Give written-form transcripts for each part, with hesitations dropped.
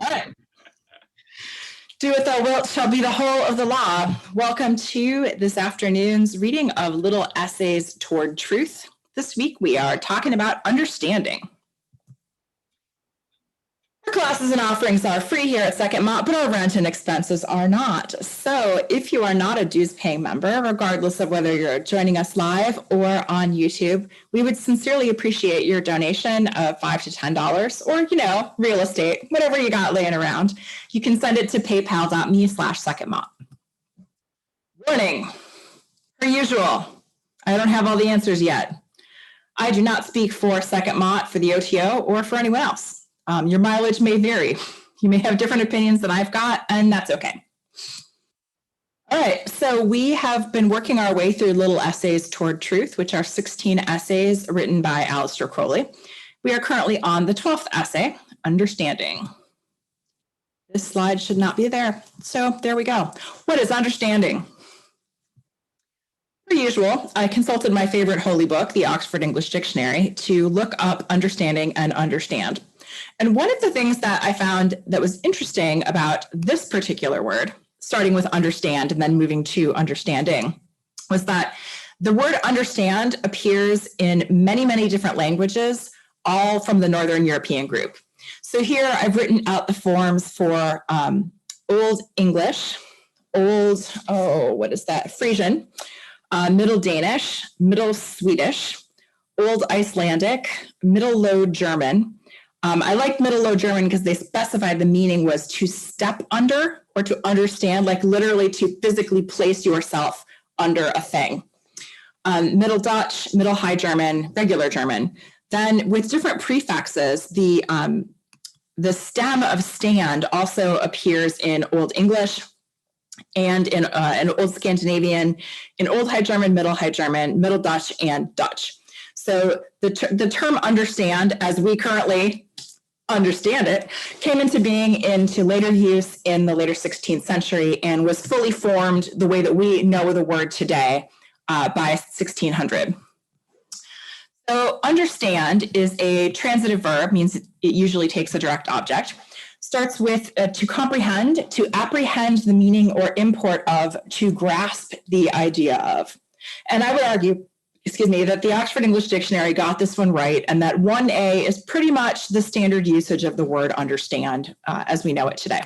All right. Do what thou wilt shall be the whole of the law. Welcome to this afternoon's reading of Little Essays Toward Truth. This week we are talking about understanding. Our classes and offerings are free here at Sekhet-Maat, but our rent and expenses are not. So if you are not a dues-paying member, regardless of whether you're joining us live or on YouTube, we would sincerely appreciate your donation of $5 to $10 or, real estate, whatever you got laying around. You can send it to paypal.me/Sekhet-Maat. Warning, per usual, I don't have all the answers yet. I do not speak for Sekhet-Maat, for the OTO, or for anyone else. Your mileage may vary. You may have different opinions than I've got, and that's okay. All right, so we have been working our way through Little Essays Toward Truth, which are 16 essays written by Aleister Crowley. We are currently on the 12th essay, Understanding. This slide should not be there, so there we go. What is understanding? Per usual, I consulted my favorite holy book, the Oxford English Dictionary, to look up understanding and understand. And one of the things that I found that was interesting about this particular word, starting with understand and then moving to understanding, was that the word understand appears in many, many different languages, all from the Northern European group. So here I've written out the forms for Old English, Frisian, Middle Danish, Middle Swedish, Old Icelandic, Middle Low German. I like Middle Low German because they specified the meaning was to step under or to understand, like literally to physically place yourself under a thing. Middle Dutch, Middle High German, regular German. Then with different prefixes, the stem of stand also appears in Old English and in Old Scandinavian, in Old High German, Middle Dutch, and Dutch. So the term understand, as we currently understand it, came into being into later use in the later 16th century and was fully formed the way that we know the word today by 1600. So understand is a transitive verb, means it usually takes a direct object. Starts with to comprehend, to apprehend the meaning or import of, to grasp the idea of. And I would argue, that the Oxford English Dictionary got this one right, and that 1A is pretty much the standard usage of the word understand as we know it today.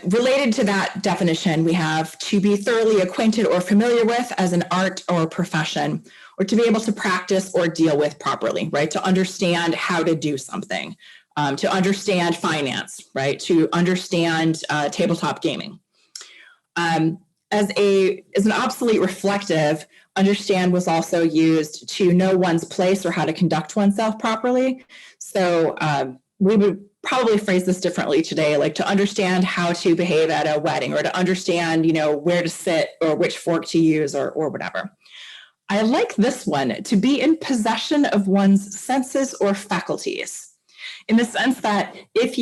Related to that definition, we have to be thoroughly acquainted or familiar with as an art or profession, or to be able to practice or deal with properly, right? To understand how to do something, to understand finance, right? To understand tabletop gaming. As an obsolete reflective, understand was also used to know one's place or how to conduct oneself properly. So we would probably phrase this differently today, like to understand how to behave at a wedding, or to understand, where to sit or which fork to use or whatever. I like this one, to be in possession of one's senses or faculties, in the sense that if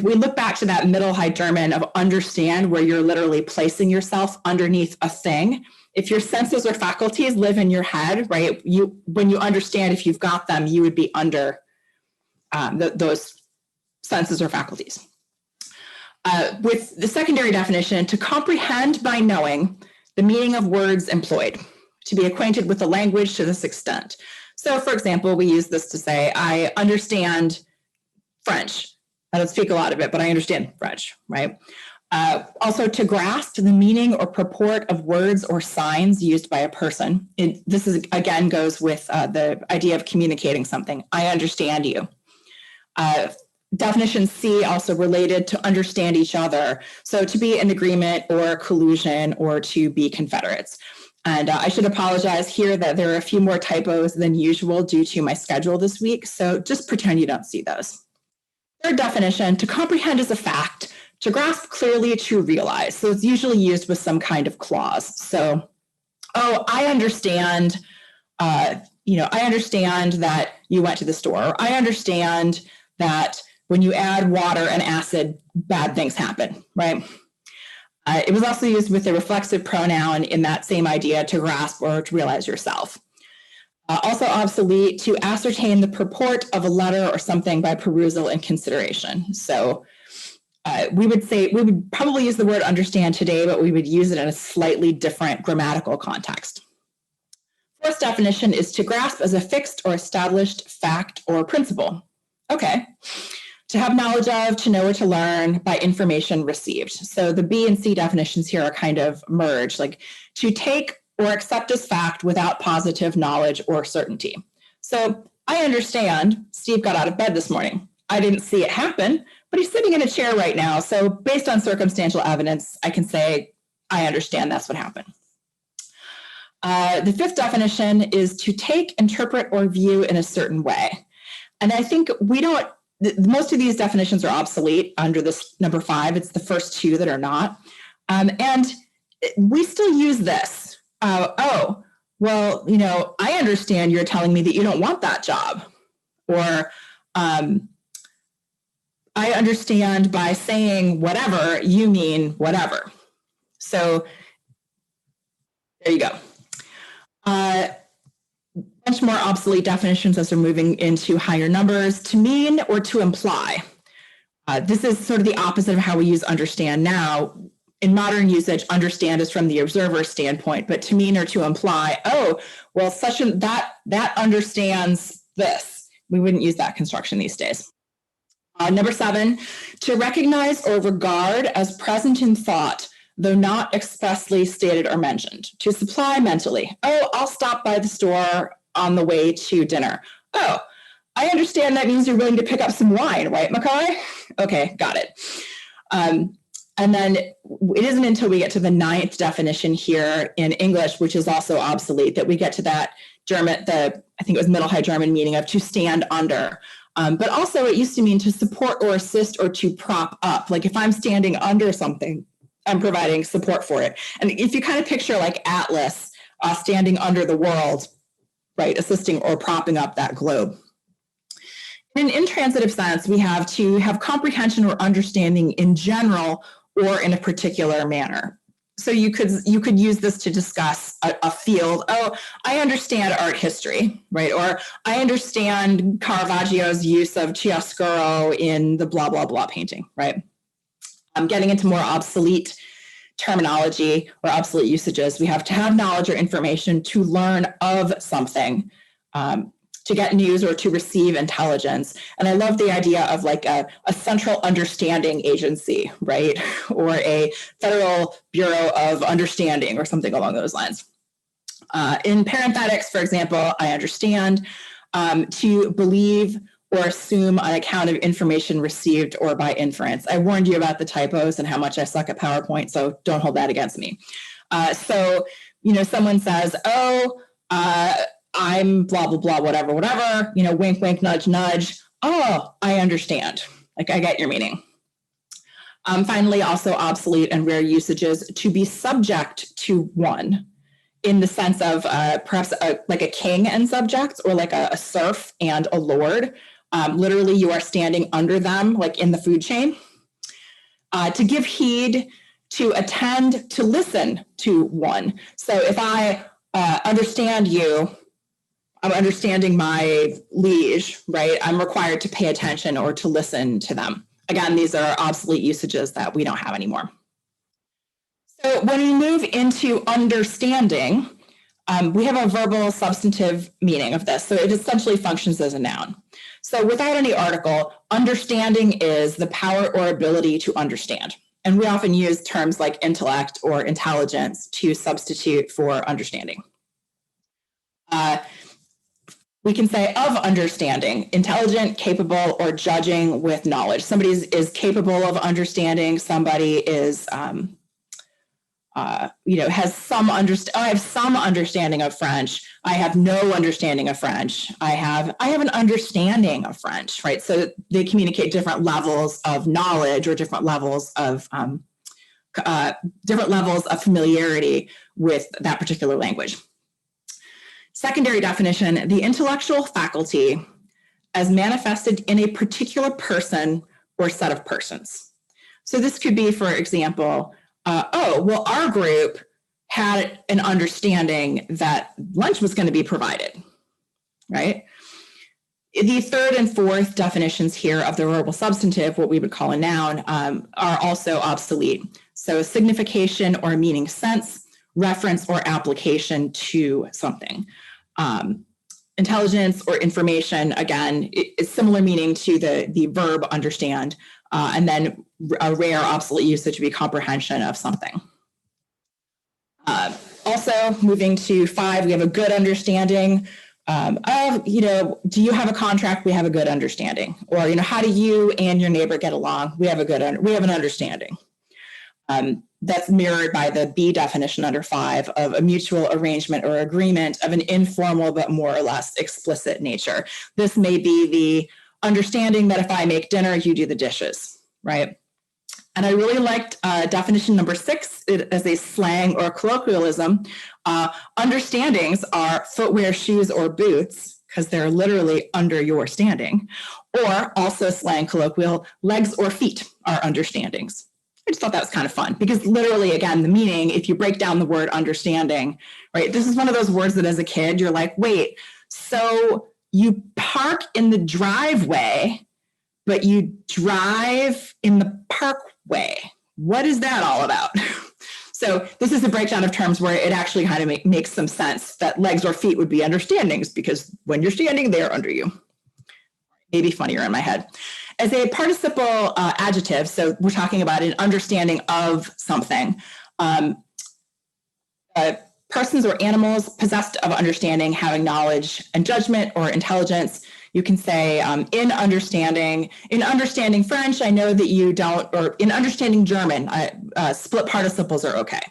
we look back to that Middle High German of understand, where you're literally placing yourself underneath a thing, if your senses or faculties live in your head, right, when you understand, if you've got them, you would be under those senses or faculties. With the secondary definition, to comprehend by knowing the meaning of words employed, to be acquainted with the language to this extent. So, for example, we use this to say, I understand French. I don't speak a lot of it, but I understand French, right? Also, to grasp the meaning or purport of words or signs used by a person. This again goes with the idea of communicating something. I understand you. Definition C also related to understand each other. So to be in agreement or collusion or to be confederates. And I should apologize here that there are a few more typos than usual due to my schedule this week. So just pretend you don't see those. Third definition, to comprehend is a fact, to grasp clearly, to realize. So it's usually used with some kind of clause. So, I understand, I understand that you went to the store. Or I understand that when you add water and acid, bad things happen, right? It was also used with a reflexive pronoun in that same idea, to grasp or to realize yourself. Also obsolete, to ascertain the purport of a letter or something by perusal and consideration. So we would probably use the word understand today, but we would use it in a slightly different grammatical context. Fourth definition is to grasp as a fixed or established fact or principle. Okay. To have knowledge of, to know or to learn by information received. So the B and C definitions here are kind of merged, like to take or accept as fact without positive knowledge or certainty. So I understand Steve got out of bed this morning. I didn't see it happen, but he's sitting in a chair right now. So based on circumstantial evidence, I can say, I understand that's what happened. The fifth definition is to take, interpret, or view in a certain way. And I think most of these definitions are obsolete under this number 5. It's the first 2 that are not. And we still use this. I understand you're telling me that you don't want that job. Or I understand by saying whatever, you mean whatever. So there you go. Much more obsolete definitions as we're moving into higher numbers. To mean or to imply. This is sort of the opposite of how we use understand now. In modern usage, understand is from the observer's standpoint, but to mean or to imply, that understands this. We wouldn't use that construction these days. Number 7, to recognize or regard as present in thought, though not expressly stated or mentioned. To supply mentally, I'll stop by the store on the way to dinner. I understand that means you're willing to pick up some wine, right, McCoy? Okay, got it. And then it isn't until we get to the 9th definition here in English, which is also obsolete, that we get to that German, I think it was Middle High German meaning of to stand under. But also it used to mean to support or assist or to prop up. Like if I'm standing under something, I'm providing support for it. And if you kind of picture like Atlas standing under the world, right, assisting or propping up that globe. In an intransitive sense, we have to have comprehension or understanding in general or in a particular manner. So you could use this to discuss a field. I understand art history, right? Or I understand Caravaggio's use of chiaroscuro in the blah, blah, blah painting, right? I'm getting into more obsolete terminology or obsolete usages. We have to have knowledge or information to learn of something, to get news or to receive intelligence. And I love the idea of like a central understanding agency, right? Or a Federal Bureau of Understanding or something along those lines. In parenthetics, for example, I understand to believe or assume on account of information received or by inference. I warned you about the typos and how much I suck at PowerPoint, so don't hold that against me. So, someone says, I'm blah, blah, blah, whatever, wink, wink, nudge, nudge. I understand. Like, I get your meaning. Finally, also obsolete and rare usages, to be subject to one, in the sense of perhaps like a king and subjects, or like a serf and a lord. Literally, you are standing under them, like in the food chain. To give heed, to attend, to listen to one. So if I understand you, I'm understanding my liege, right? I'm required to pay attention or to listen to them. Again, these are obsolete usages that we don't have anymore. So when we move into understanding, we have a verbal substantive meaning of this. So it essentially functions as a noun. So without any article, understanding is the power or ability to understand. And we often use terms like intellect or intelligence to substitute for understanding. We can say of understanding, intelligent, capable, or judging with knowledge. Somebody is capable of understanding. Somebody is, has some I have some understanding of French. I have no understanding of French. I have an understanding of French, right? So they communicate different levels of knowledge or different levels of familiarity with that particular language. Secondary definition, the intellectual faculty as manifested in a particular person or set of persons. So this could be, for example, our group had an understanding that lunch was going to be provided. right? The third and fourth definitions here of the verbal substantive, what we would call a noun, are also obsolete. So signification or meaning sense, reference or application to something. Intelligence or information, again, is similar meaning to the verb understand, and then a rare obsolete usage would be comprehension of something. Also, moving to 5, we have a good understanding of, do you have a contract? We have a good understanding. Or, how do you and your neighbor get along? We have an understanding. That's mirrored by the B definition under 5 of a mutual arrangement or agreement of an informal but more or less explicit nature. This may be the understanding that if I make dinner, you do the dishes, right? And I really liked definition number 6 as a slang or colloquialism. Understandings are footwear, shoes, or boots, because they're literally under your standing. Or also slang colloquial, legs or feet are understandings. I just thought that was kind of fun because literally, again, the meaning, if you break down the word understanding, right, this is one of those words that as a kid, you're like, wait, so you park in the driveway, but you drive in the parkway. What is that all about? So this is a breakdown of terms where it actually kind of makes some sense that legs or feet would be understandings because when you're standing, they're under you. Maybe funnier in my head. As a participle adjective, so we're talking about an understanding of something. Persons or animals possessed of understanding, having knowledge and judgment or intelligence. You can say in understanding French, I know that you don't, or in understanding German, split participles are okay.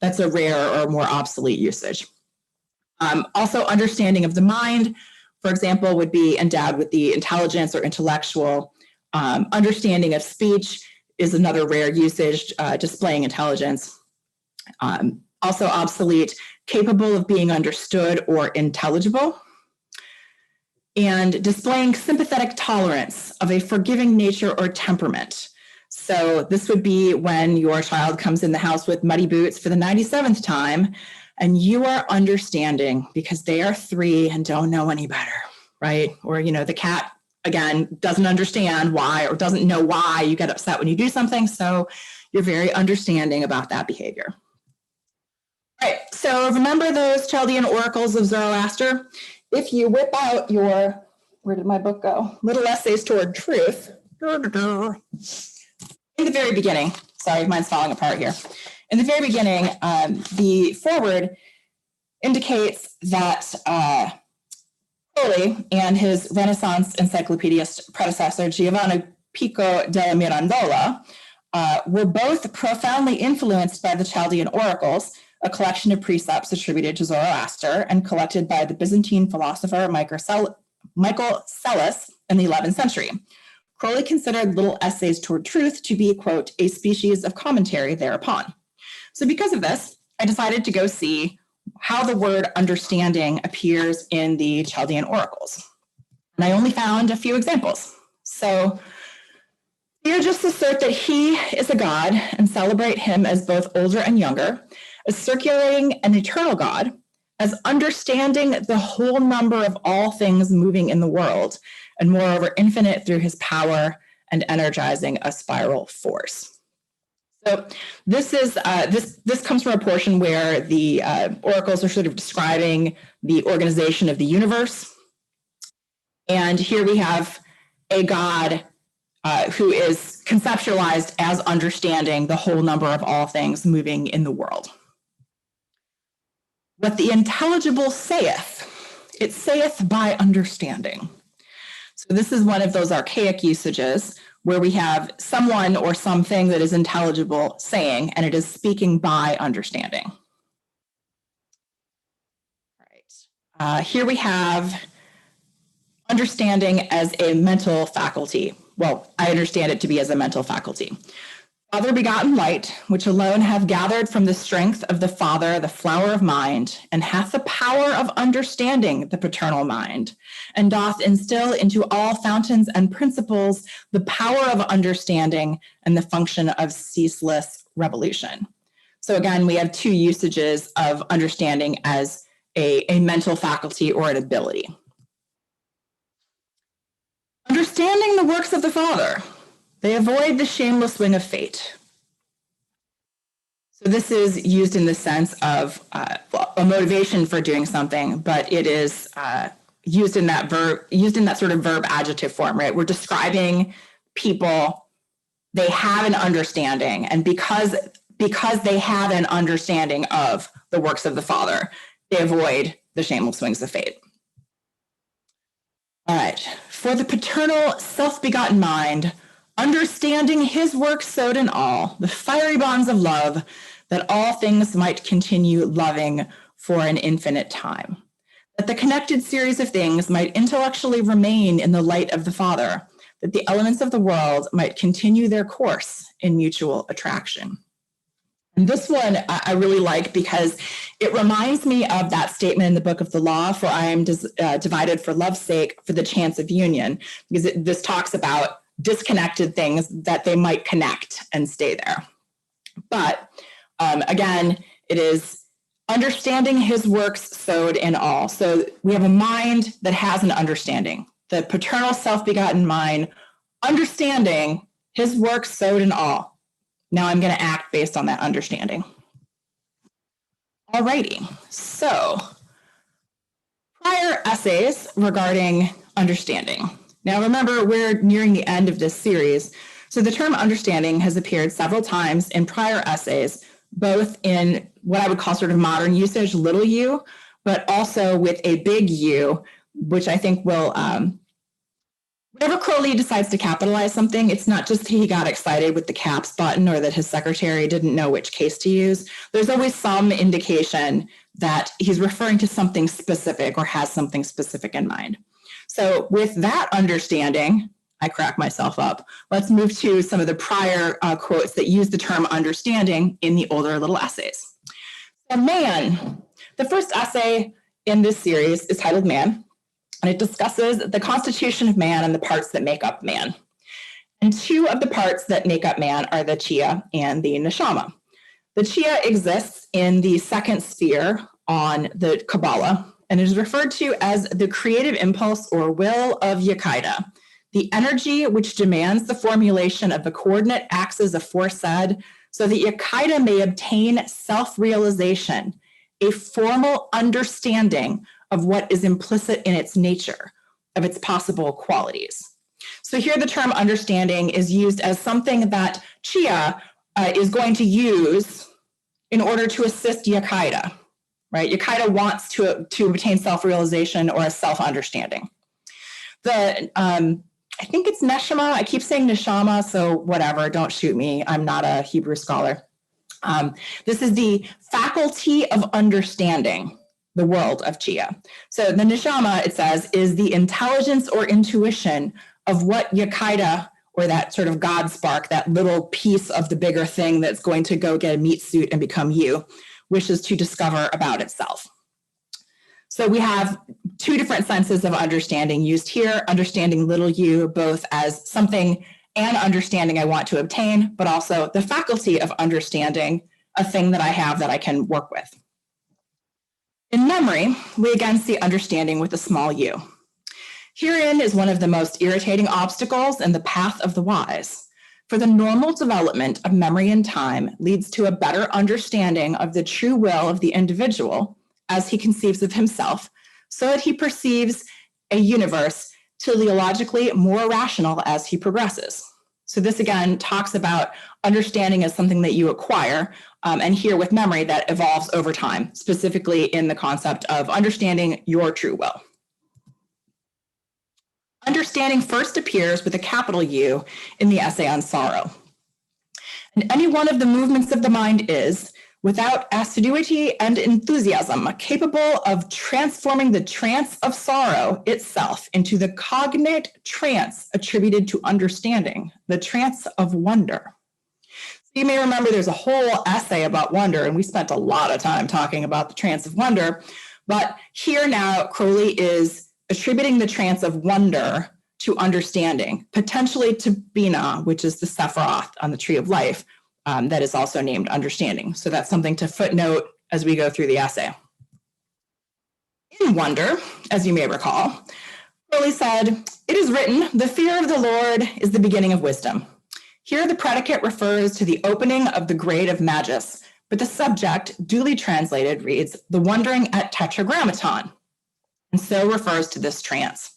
That's a rare or more obsolete usage. Also, understanding of the mind, for example, would be endowed with the intelligence or intellectual. Understanding of speech is another rare usage, displaying intelligence. Also obsolete, capable of being understood or intelligible. And displaying sympathetic tolerance of a forgiving nature or temperament. So this would be when your child comes in the house with muddy boots for the 97th time, and you are understanding because they are 3 and don't know any better, right? Or, the cat, again, doesn't understand why or doesn't know why you get upset when you do something. So you're very understanding about that behavior. All right, so remember those Chaldean oracles of Zoroaster? If you whip out your, where did my book go? Little Essays Toward Truth. In the very beginning, sorry, mine's falling apart here. In the very beginning, the foreword indicates that Crowley and his Renaissance encyclopedist predecessor, Giovanni Pico della Mirandola, were both profoundly influenced by the Chaldean oracles, a collection of precepts attributed to Zoroaster and collected by the Byzantine philosopher Michael Psellus in the 11th century. Crowley considered Little Essays Toward Truth to be, quote, a species of commentary thereupon. So because of this, I decided to go see how the word understanding appears in the Chaldean oracles. And I only found a few examples. So here just assert that he is a god and celebrate him as both older and younger, as circulating an eternal God, as understanding the whole number of all things moving in the world, and moreover infinite through his power and energizing a spiral force. So this is this comes from a portion where the oracles are sort of describing the organization of the universe. And here we have a God who is conceptualized as understanding the whole number of all things moving in the world. What the intelligible saith, it saith by understanding. So this is one of those archaic usages where we have someone or something that is intelligible saying, and it is speaking by understanding. All right. Here we have understanding as a mental faculty. Well, I understand it to be as a mental faculty. Father begotten light, which alone hath gathered from the strength of the Father the flower of mind, and hath the power of understanding the paternal mind, and doth instill into all fountains and principles the power of understanding and the function of ceaseless revolution. So again, we have 2 usages of understanding as a mental faculty or an ability. Understanding the works of the Father, they avoid the shameless swing of fate. So this is used in the sense of a motivation for doing something, but it is used in that sort of verb adjective form, right? We're describing people, they have an understanding, and because they have an understanding of the works of the Father, they avoid the shameless swings of fate. All right, for the paternal self-begotten mind, understanding his work sowed in all, the fiery bonds of love, that all things might continue loving for an infinite time, that the connected series of things might intellectually remain in the light of the Father, that the elements of the world might continue their course in mutual attraction. And this one I really like because it reminds me of that statement in the Book of the Law, for I am divided for love's sake for the chance of union, because this talks about disconnected things that they might connect and stay there. But again, it is understanding his works sowed in all. So we have a mind that has an understanding, the paternal self-begotten mind, understanding his works sowed in all. Now I'm going to act based on that understanding. Alrighty, so prior essays regarding understanding. Now remember, we're nearing the end of this series, so the term understanding has appeared several times in prior essays, both in what I would call sort of modern usage, little u, but also with a big U, which I think will, whenever Crowley decides to capitalize something, it's not just he got excited with the caps button or that his secretary didn't know which case to use. There's always some indication that he's referring to something specific or has something specific in mind. So with that understanding, I crack myself up. Let's move to some of the prior quotes that use the term understanding in the older little essays. So Man, the first essay in this series is titled Man, and it discusses the constitution of man and the parts that make up man. And two of the parts that make up man are the Chia and the Neshama. The Chia exists in the second sphere on the Kabbalah, and is referred to as the creative impulse or will of Yakaida, the energy which demands the formulation of the coordinate axes aforesaid, so that Yakaida may obtain self-realization, a formal understanding of what is implicit in its nature, of its possible qualities. So here the term understanding is used as something that Chia is going to use in order to assist Yakaida, right? Yakaida wants to obtain self-realization or a self-understanding. I think it's Neshama. I keep saying Neshama, so whatever, don't shoot me. I'm not a Hebrew scholar. This is the faculty of understanding the world of Chia. So the Neshama, it says, is the intelligence or intuition of what Yakaida, or that sort of God spark, that little piece of the bigger thing that's going to go get a meat suit and become you, wishes to discover about itself. So we have two different senses of understanding used here, understanding little u, both as something and understanding I want to obtain, but also the faculty of understanding a thing that I have that I can work with. In memory, we again see understanding with a small u. Herein is one of the most irritating obstacles in the path of the wise. For the normal development of memory in time leads to a better understanding of the true will of the individual as he conceives of himself, so that he perceives a universe teleologically more rational as he progresses. So this again talks about understanding as something that you acquire, and here with memory that evolves over time, specifically in the concept of understanding your true will. Understanding first appears with a capital U in the essay on sorrow. And any one of the movements of the mind is, without assiduity and enthusiasm, capable of transforming the trance of sorrow itself into the cognate trance attributed to understanding, the trance of wonder. So you may remember there's a whole essay about wonder, and we spent a lot of time talking about the trance of wonder, but here now Crowley is attributing the trance of wonder to understanding, potentially to Bina, which is the Sephiroth on the Tree of Life, that is also named understanding. So that's something to footnote as we go through the essay. In wonder, as you may recall, Crowley said, "It is written, the fear of the Lord is the beginning of wisdom." Here the predicate refers to the opening of the grade of Magus, but the subject, duly translated, reads, the wondering at Tetragrammaton, and so refers to this trance.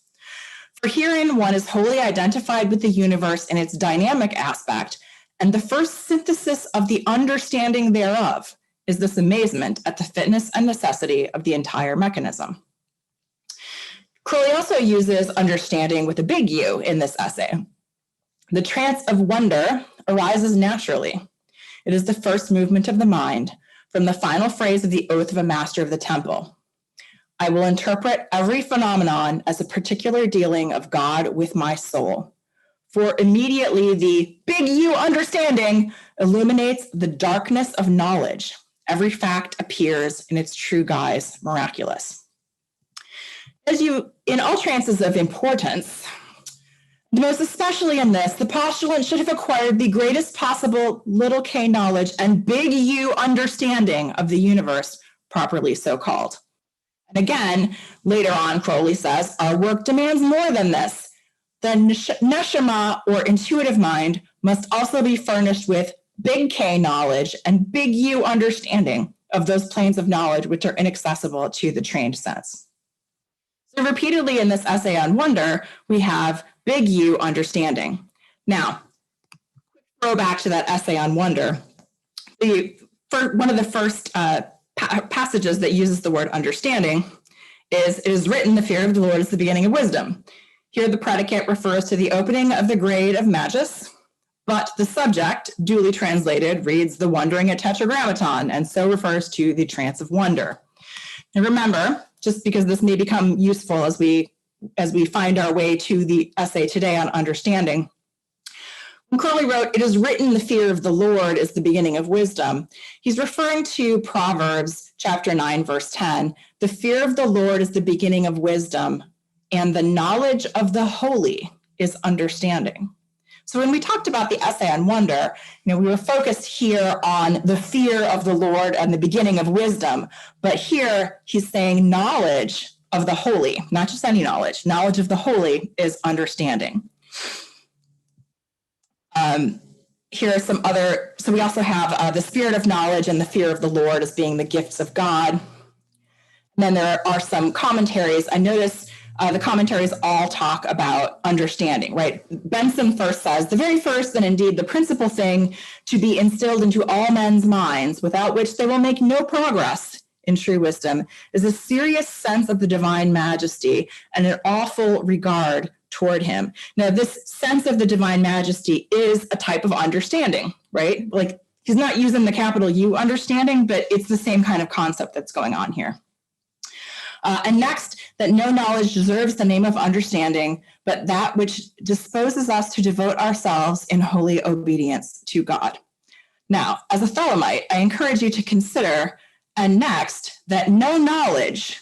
For herein one is wholly identified with the universe in its dynamic aspect, and the first synthesis of the understanding thereof is this amazement at the fitness and necessity of the entire mechanism. Crowley also uses understanding with a big U in this essay. The trance of wonder arises naturally. It is the first movement of the mind from the final phrase of the oath of a master of the temple. I will interpret every phenomenon as a particular dealing of God with my soul. For immediately the big U understanding illuminates the darkness of knowledge. Every fact appears in its true guise miraculous. In all trances of importance, most especially in this, the postulant should have acquired the greatest possible little k knowledge and big U understanding of the universe, properly so called. And again, later on, Crowley says, our work demands more than this. The neshama, or intuitive mind, must also be furnished with big K knowledge and big U understanding of those planes of knowledge which are inaccessible to the trained sense. So repeatedly in this essay on wonder, we have big U understanding. Now, throw back to that essay on wonder. One of the first passages that uses the word understanding is, it is written, the fear of the Lord is the beginning of wisdom. Here the predicate refers to the opening of the grade of Magus, but the subject, duly translated, reads the wondering at Tetragrammaton, and so refers to the trance of wonder. And remember, just because this may become useful as we find our way to the essay today on understanding, when Crowley wrote, it is written, the fear of the Lord is the beginning of wisdom, he's referring to Proverbs chapter 9, verse 10. The fear of the Lord is the beginning of wisdom, and the knowledge of the holy is understanding. So when we talked about the essay on wonder, we were focused here on the fear of the Lord and the beginning of wisdom. But here he's saying knowledge of the holy, not just any knowledge. Knowledge of the holy is understanding. Here are some other, so we also have the spirit of knowledge and the fear of the Lord as being the gifts of God. And then there are some commentaries. I notice the commentaries all talk about understanding, right? Benson first says, the very first and indeed the principal thing to be instilled into all men's minds, without which they will make no progress in true wisdom, is a serious sense of the divine majesty and an awful regard toward him. Now, this sense of the divine majesty is a type of understanding, right? Like, he's not using the capital U understanding, but it's the same kind of concept that's going on here. And next, that no knowledge deserves the name of understanding, but that which disposes us to devote ourselves in holy obedience to God. Now, as a Thelemite, I encourage you to consider, and next, that no knowledge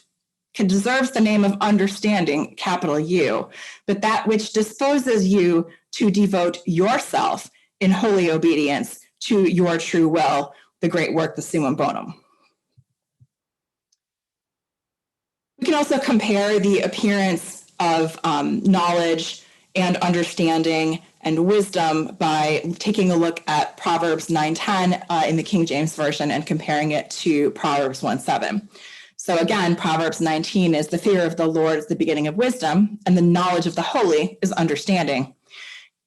deserves the name of understanding, capital U, but that which disposes you to devote yourself in holy obedience to your true will, the great work, the summum bonum. We can also compare the appearance of knowledge and understanding and wisdom by taking a look at Proverbs 9:10 in the King James Version and comparing it to Proverbs 1:7. So again, Proverbs 19 is the fear of the Lord is the beginning of wisdom, and the knowledge of the holy is understanding.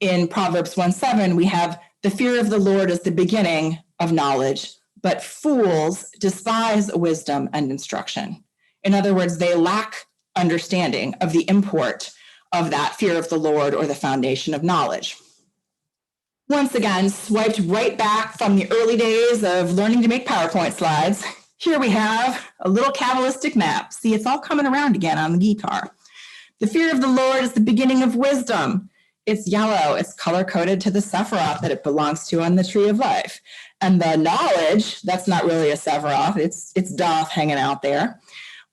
In Proverbs 1:7, we have the fear of the Lord is the beginning of knowledge, but fools despise wisdom and instruction. In other words, they lack understanding of the import of that fear of the Lord or the foundation of knowledge. Once again, swiped right back from the early days of learning to make PowerPoint slides, here we have a little Kabbalistic map. See, it's all coming around again on the guitar. The fear of the Lord is the beginning of wisdom. It's yellow. It's color-coded to the Sephiroth that it belongs to on the Tree of Life. And the knowledge, that's not really a Sephiroth. It's Doth hanging out there,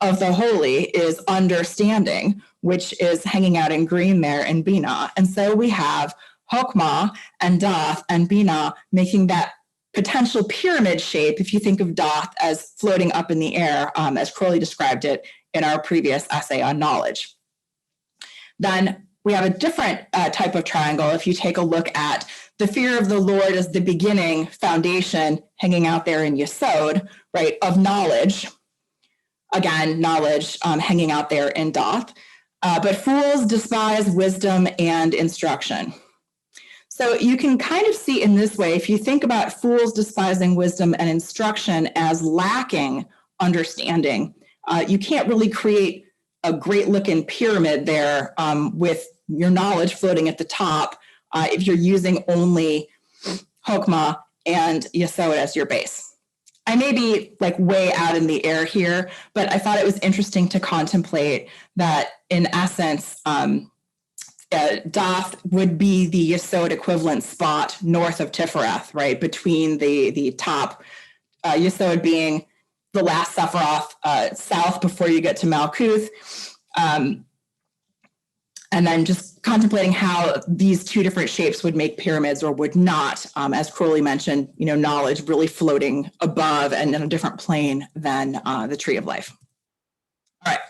of the holy is understanding, which is hanging out in green there in Bina. And so we have Hokmah and Doth and Bina making that potential pyramid shape, if you think of Doth as floating up in the air, as Crowley described it in our previous essay on knowledge. Then we have a different type of triangle. If you take a look at the fear of the Lord as the beginning foundation hanging out there in Yesod, right, of knowledge. Again, knowledge hanging out there in Doth. But fools despise wisdom and instruction. So you can kind of see in this way, if you think about fools despising wisdom and instruction as lacking understanding, you can't really create a great looking pyramid there with your knowledge floating at the top if you're using only Chokmah and Yesod as your base. I may be like way out in the air here, but I thought it was interesting to contemplate that in essence, Doth would be the Yesod equivalent spot north of Tifereth, right? Between the top, Yesod being the last Sephiroth south before you get to Malkuth. And then just contemplating how these two different shapes would make pyramids or would not, as Crowley mentioned, knowledge really floating above and in a different plane than the tree of life. All right.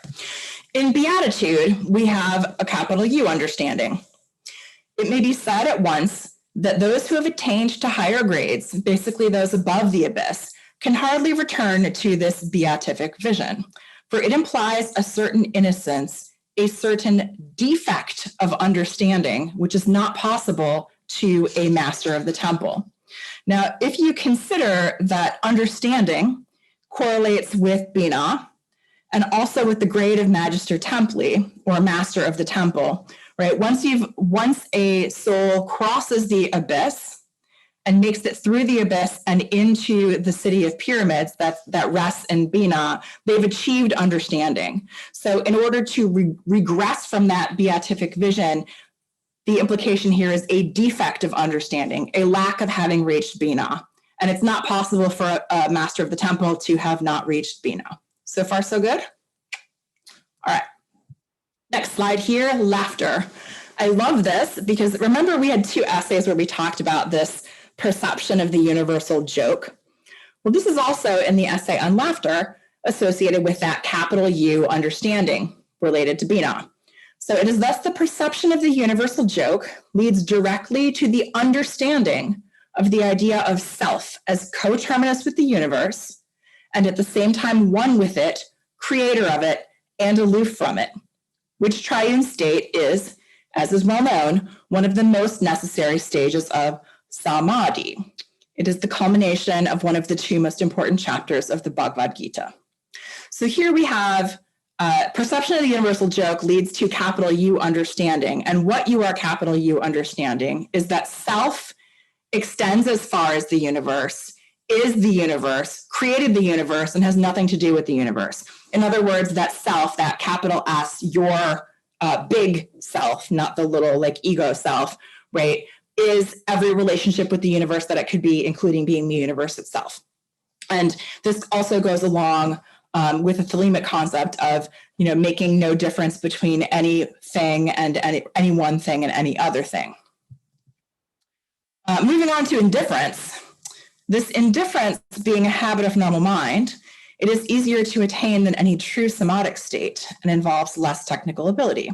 In Beatitude, we have a capital U understanding. It may be said at once that those who have attained to higher grades, basically those above the abyss, can hardly return to this beatific vision, for it implies a certain innocence, a certain defect of understanding, which is not possible to a master of the temple. Now, if you consider that understanding correlates with Bina, and also with the grade of Magister Templi, or Master of the Temple, right? Once a soul crosses the abyss and makes it through the abyss and into the city of pyramids that rests in Bina, they've achieved understanding. So in order to regress from that beatific vision, the implication here is a defect of understanding, a lack of having reached Bina. And it's not possible for a Master of the Temple to have not reached Bina. So far, so good? All right. Next slide here, laughter. I love this because remember we had two essays where we talked about this perception of the universal joke. Well, this is also in the essay on laughter associated with that capital U understanding related to Bina. So it is thus the perception of the universal joke leads directly to the understanding of the idea of self as coterminous with the universe, and at the same time one with it, creator of it, and aloof from it, which triune state is, as is well known, one of the most necessary stages of Samadhi. It is the culmination of one of the two most important chapters of the Bhagavad Gita. So here we have perception of the universal joke leads to capital U understanding. And what you are capital U understanding is that self extends as far as the universe, is the universe, created the universe, and has nothing to do with the universe. In other words, that self, that capital S, your big self, not the little like ego self, right, is every relationship with the universe that it could be, including being the universe itself. And this also goes along with a thelemic concept of, making no difference between anything and any one thing and any other thing. Moving on to indifference. This indifference being a habit of normal mind, it is easier to attain than any true samadhic state and involves less technical ability.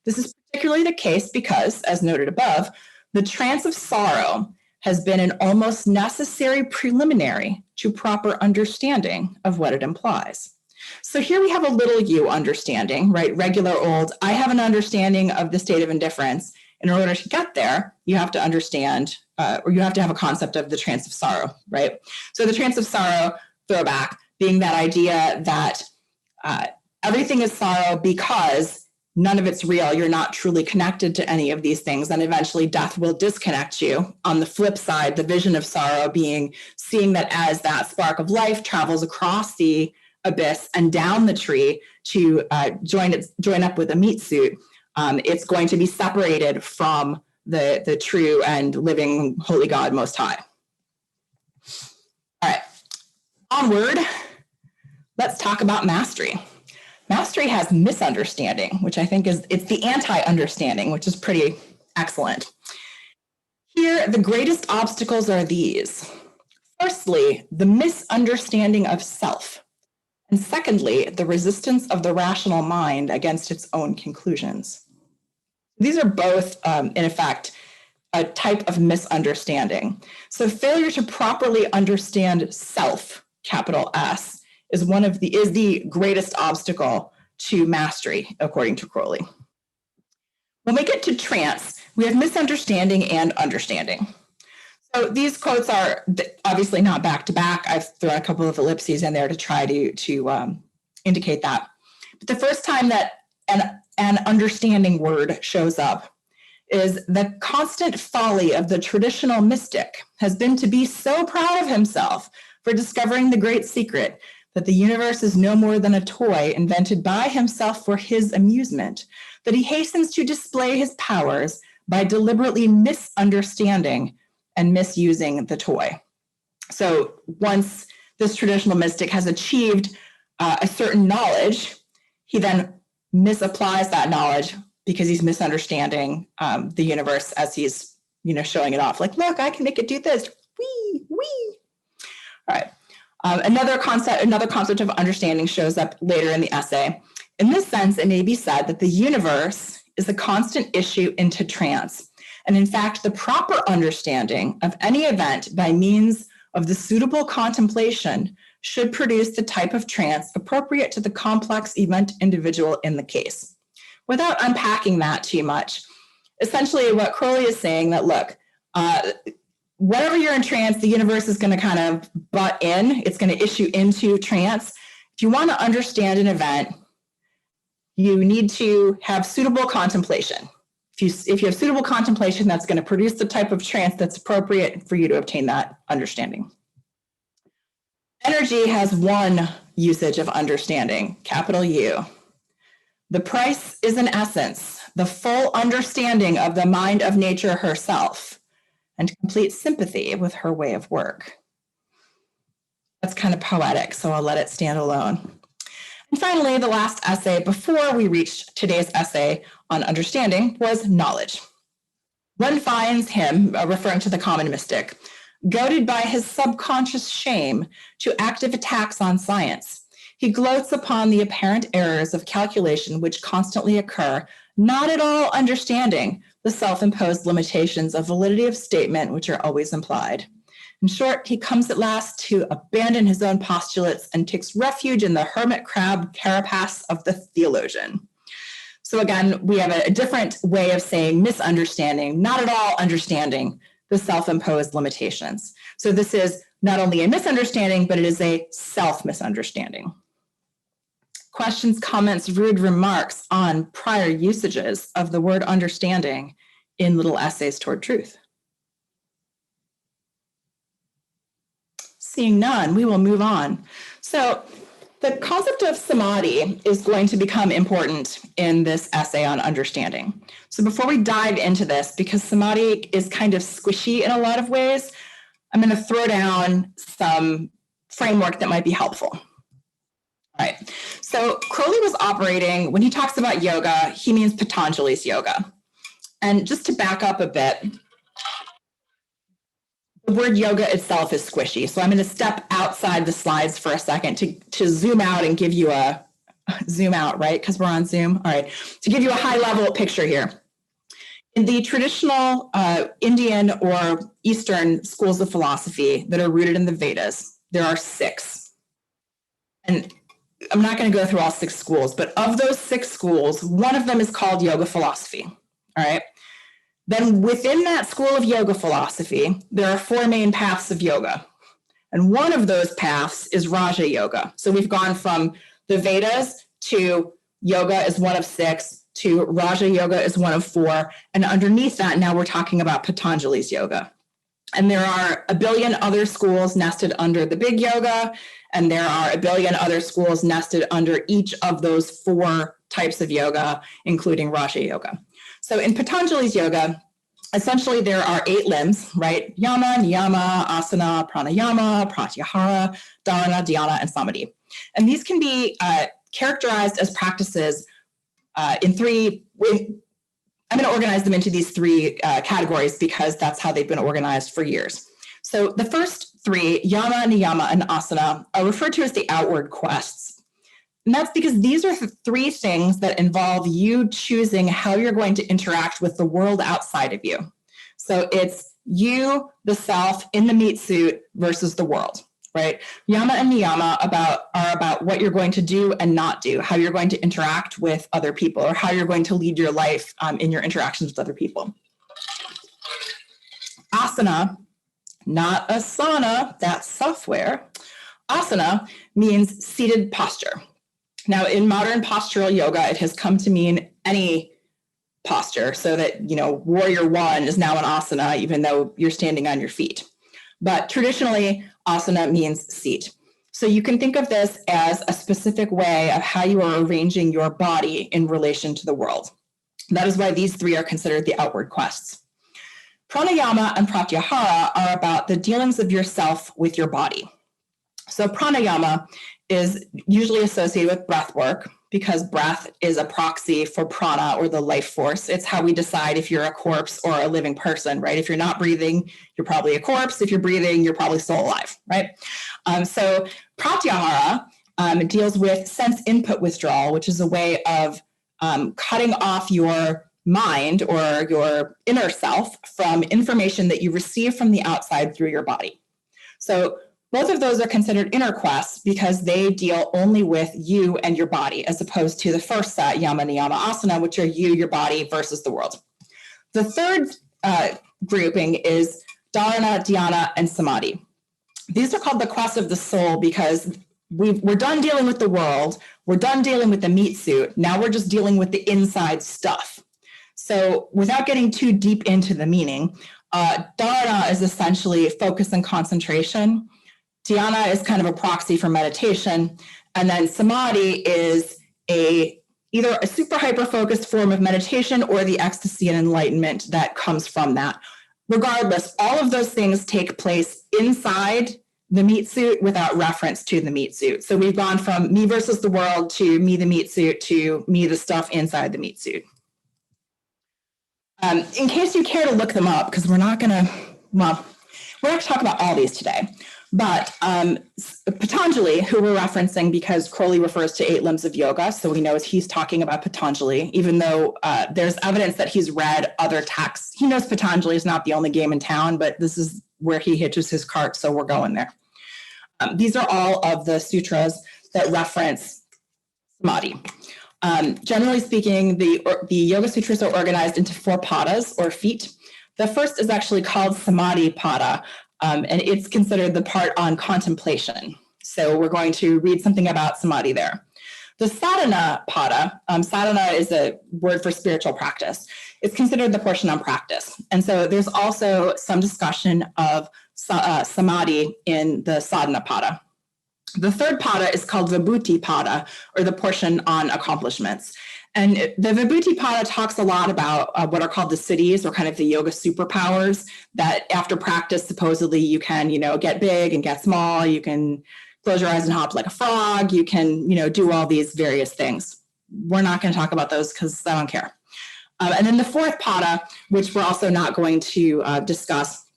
This is particularly the case because, as noted above, the trance of sorrow has been an almost necessary preliminary to proper understanding of what it implies. So here we have a little u understanding, right? Regular old, I have an understanding of the state of indifference. In order to get there, you have to understand, or you have to have a concept of the trance of sorrow, right? So the trance of sorrow, throwback, being that idea that everything is sorrow because none of it's real. You're not truly connected to any of these things. And eventually death will disconnect you. On the flip side, the vision of sorrow being seeing that as that spark of life travels across the abyss and down the tree to join up with a meat suit, it's going to be separated from the true and living holy God Most High. All right, onward. Let's talk about mastery. Mastery has misunderstanding, which I think it's the anti-understanding, which is pretty excellent. Here, the greatest obstacles are these. Firstly, the misunderstanding of self. And secondly, the resistance of the rational mind against its own conclusions. These are both, in effect, a type of misunderstanding. So failure to properly understand self, capital S, is the greatest obstacle to mastery, according to Crowley. When we get to trance, we have misunderstanding and understanding. So these quotes are obviously not back to back. I've thrown a couple of ellipses in there to try to indicate that. But the first time that an understanding word shows up is the constant folly of the traditional mystic has been to be so proud of himself for discovering the great secret that the universe is no more than a toy invented by himself for his amusement, that he hastens to display his powers by deliberately misunderstanding and misusing the toy. So once this traditional mystic has achieved a certain knowledge, he then misapplies that knowledge because he's misunderstanding the universe as he's, showing it off. Like, look, I can make it do this. Wee, wee. All right. Another concept of understanding shows up later in the essay. In this sense, it may be said that the universe is a constant issue into trance. And in fact, the proper understanding of any event by means of the suitable contemplation should produce the type of trance appropriate to the complex event individual in the case. Without unpacking that too much, essentially what Crowley is saying that, look, whenever you're in trance, the universe is going to kind of butt in. It's going to issue into trance. If you want to understand an event, you need to have suitable contemplation. If you have suitable contemplation, that's going to produce the type of trance that's appropriate for you to obtain that understanding. Energy has one usage of understanding, capital U. The price is in essence the full understanding of the mind of nature herself and complete sympathy with her way of work. That's kind of poetic, so I'll let it stand alone. And finally, the last essay before we reached today's essay on understanding was knowledge. One finds him, referring to the common mystic, goaded by his subconscious shame to active attacks on science. He gloats upon the apparent errors of calculation which constantly occur, not at all understanding the self-imposed limitations of validity of statement which are always implied. In short, he comes at last to abandon his own postulates and takes refuge in the hermit crab carapace of the theologian. So again, we have a different way of saying misunderstanding, not at all understanding the self-imposed limitations. So this is not only a misunderstanding, but it is a self-misunderstanding. Questions, comments, rude remarks on prior usages of the word understanding in Little Essays Toward Truth? Seeing none, we will move on. So the concept of samadhi is going to become important in this essay on understanding. So before we dive into this, because samadhi is kind of squishy in a lot of ways, I'm going to throw down some framework that might be helpful. All right. So Crowley was operating, when he talks about yoga, he means Patanjali's yoga. And just to back up a bit, the word yoga itself is squishy. So I'm going to step outside the slides for a second to zoom out and give you a zoom out, right? Because we're on Zoom. All right. To give you a high level picture here. In the traditional Indian or Eastern schools of philosophy that are rooted in the Vedas, there are 6. And I'm not going to go through all 6 schools, but of those 6 schools, one of them is called yoga philosophy. All right. Then within that school of yoga philosophy, there are 4 main paths of yoga. And one of those paths is Raja Yoga. So we've gone from the Vedas to yoga is one of 6, to Raja Yoga is one of 4. And underneath that, now we're talking about Patanjali's yoga. And there are a billion other schools nested under the big yoga. And there are a billion other schools nested under each of those 4 types of yoga, including Raja Yoga. So in Patanjali's yoga, essentially there are 8 limbs, right? Yama, niyama, asana, pranayama, pratyahara, dharana, dhyana, and samadhi. And these can be characterized as practices in 3. I'm going to organize them into these 3 categories because that's how they've been organized for years. So the first 3, yama, niyama, and asana, are referred to as the outward quests. And that's because these are the three things that involve you choosing how you're going to interact with the world outside of you. So it's you, the self, in the meat suit versus the world, right? Yama and niyama are about what you're going to do and not do, how you're going to interact with other people, or how you're going to lead your life in your interactions with other people. Asana, not asana, that's software. Asana means seated posture. Now, in modern postural yoga, it has come to mean any posture, so that, warrior one is now an asana, even though you're standing on your feet. But traditionally, asana means seat. So you can think of this as a specific way of how you are arranging your body in relation to the world. That is why these three are considered the outward quests. Pranayama and pratyahara are about the dealings of yourself with your body. So pranayama is usually associated with breath work, because breath is a proxy for prana, or the life force. It's how we decide if you're a corpse or a living person, right? If you're not breathing, you're probably a corpse. If you're breathing, you're probably still alive, right? So pratyahara deals with sense input withdrawal, which is a way of cutting off your mind or your inner self from information that you receive from the outside through your body. So both of those are considered inner quests because they deal only with you and your body, as opposed to the first set, yama niyama asana, which are you, your body versus the world. The third grouping is dharana, dhyana, and samadhi. These are called the quests of the soul because we're done dealing with the world. We're done dealing with the meat suit. Now we're just dealing with the inside stuff. So without getting too deep into the meaning, dharana is essentially focus and concentration. Dhyana is kind of a proxy for meditation. And then samadhi is either a super hyper-focused form of meditation or the ecstasy and enlightenment that comes from that. Regardless, all of those things take place inside the meat suit without reference to the meat suit. So we've gone from me versus the world to me, the meat suit, to me, the stuff inside the meat suit. In case you care to look them up, because we're not going to talk about all these today. But Patanjali, who we're referencing because Crowley refers to 8 limbs of yoga, so we know he's talking about Patanjali, even though there's evidence that he's read other texts. He knows Patanjali is not the only game in town, but this is where he hitches his cart, so we're going there. These are all of the sutras that reference samadhi. Generally speaking, the Yoga Sutras are organized into 4 padas, or feet. The first is actually called Samadhi Pada, and it's considered the part on contemplation. So we're going to read something about samadhi there. The sadhana pada, sadhana is a word for spiritual practice. It's considered the portion on practice. And so there's also some discussion of samadhi in the sadhana pada. The third pada is called vibhuti pada, or the portion on accomplishments. And the Vibhuti Pada talks a lot about what are called the siddhis, or kind of the yoga superpowers, that after practice, supposedly you can, get big and get small. You can close your eyes and hop like a frog. You can, do all these various things. We're not going to talk about those because I don't care. And then the fourth pada, which we're also not going to discuss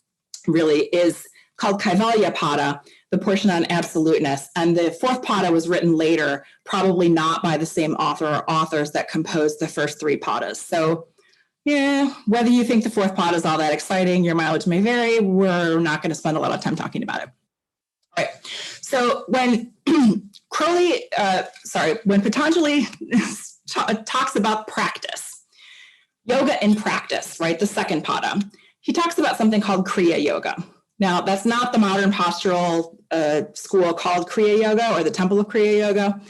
really, is called Kaivalya Pada, the portion on absoluteness. And the fourth pada was written later, probably not by the same author or authors that composed the first 3 padas. So yeah, whether you think the fourth pada is all that exciting, your mileage may vary. We're not going to spend a lot of time talking about it. All right. So when when Patanjali talks about practice, yoga in practice, right, the second pada, he talks about something called Kriya Yoga. Now, that's not the modern postural school called Kriya Yoga or the Temple of Kriya Yoga.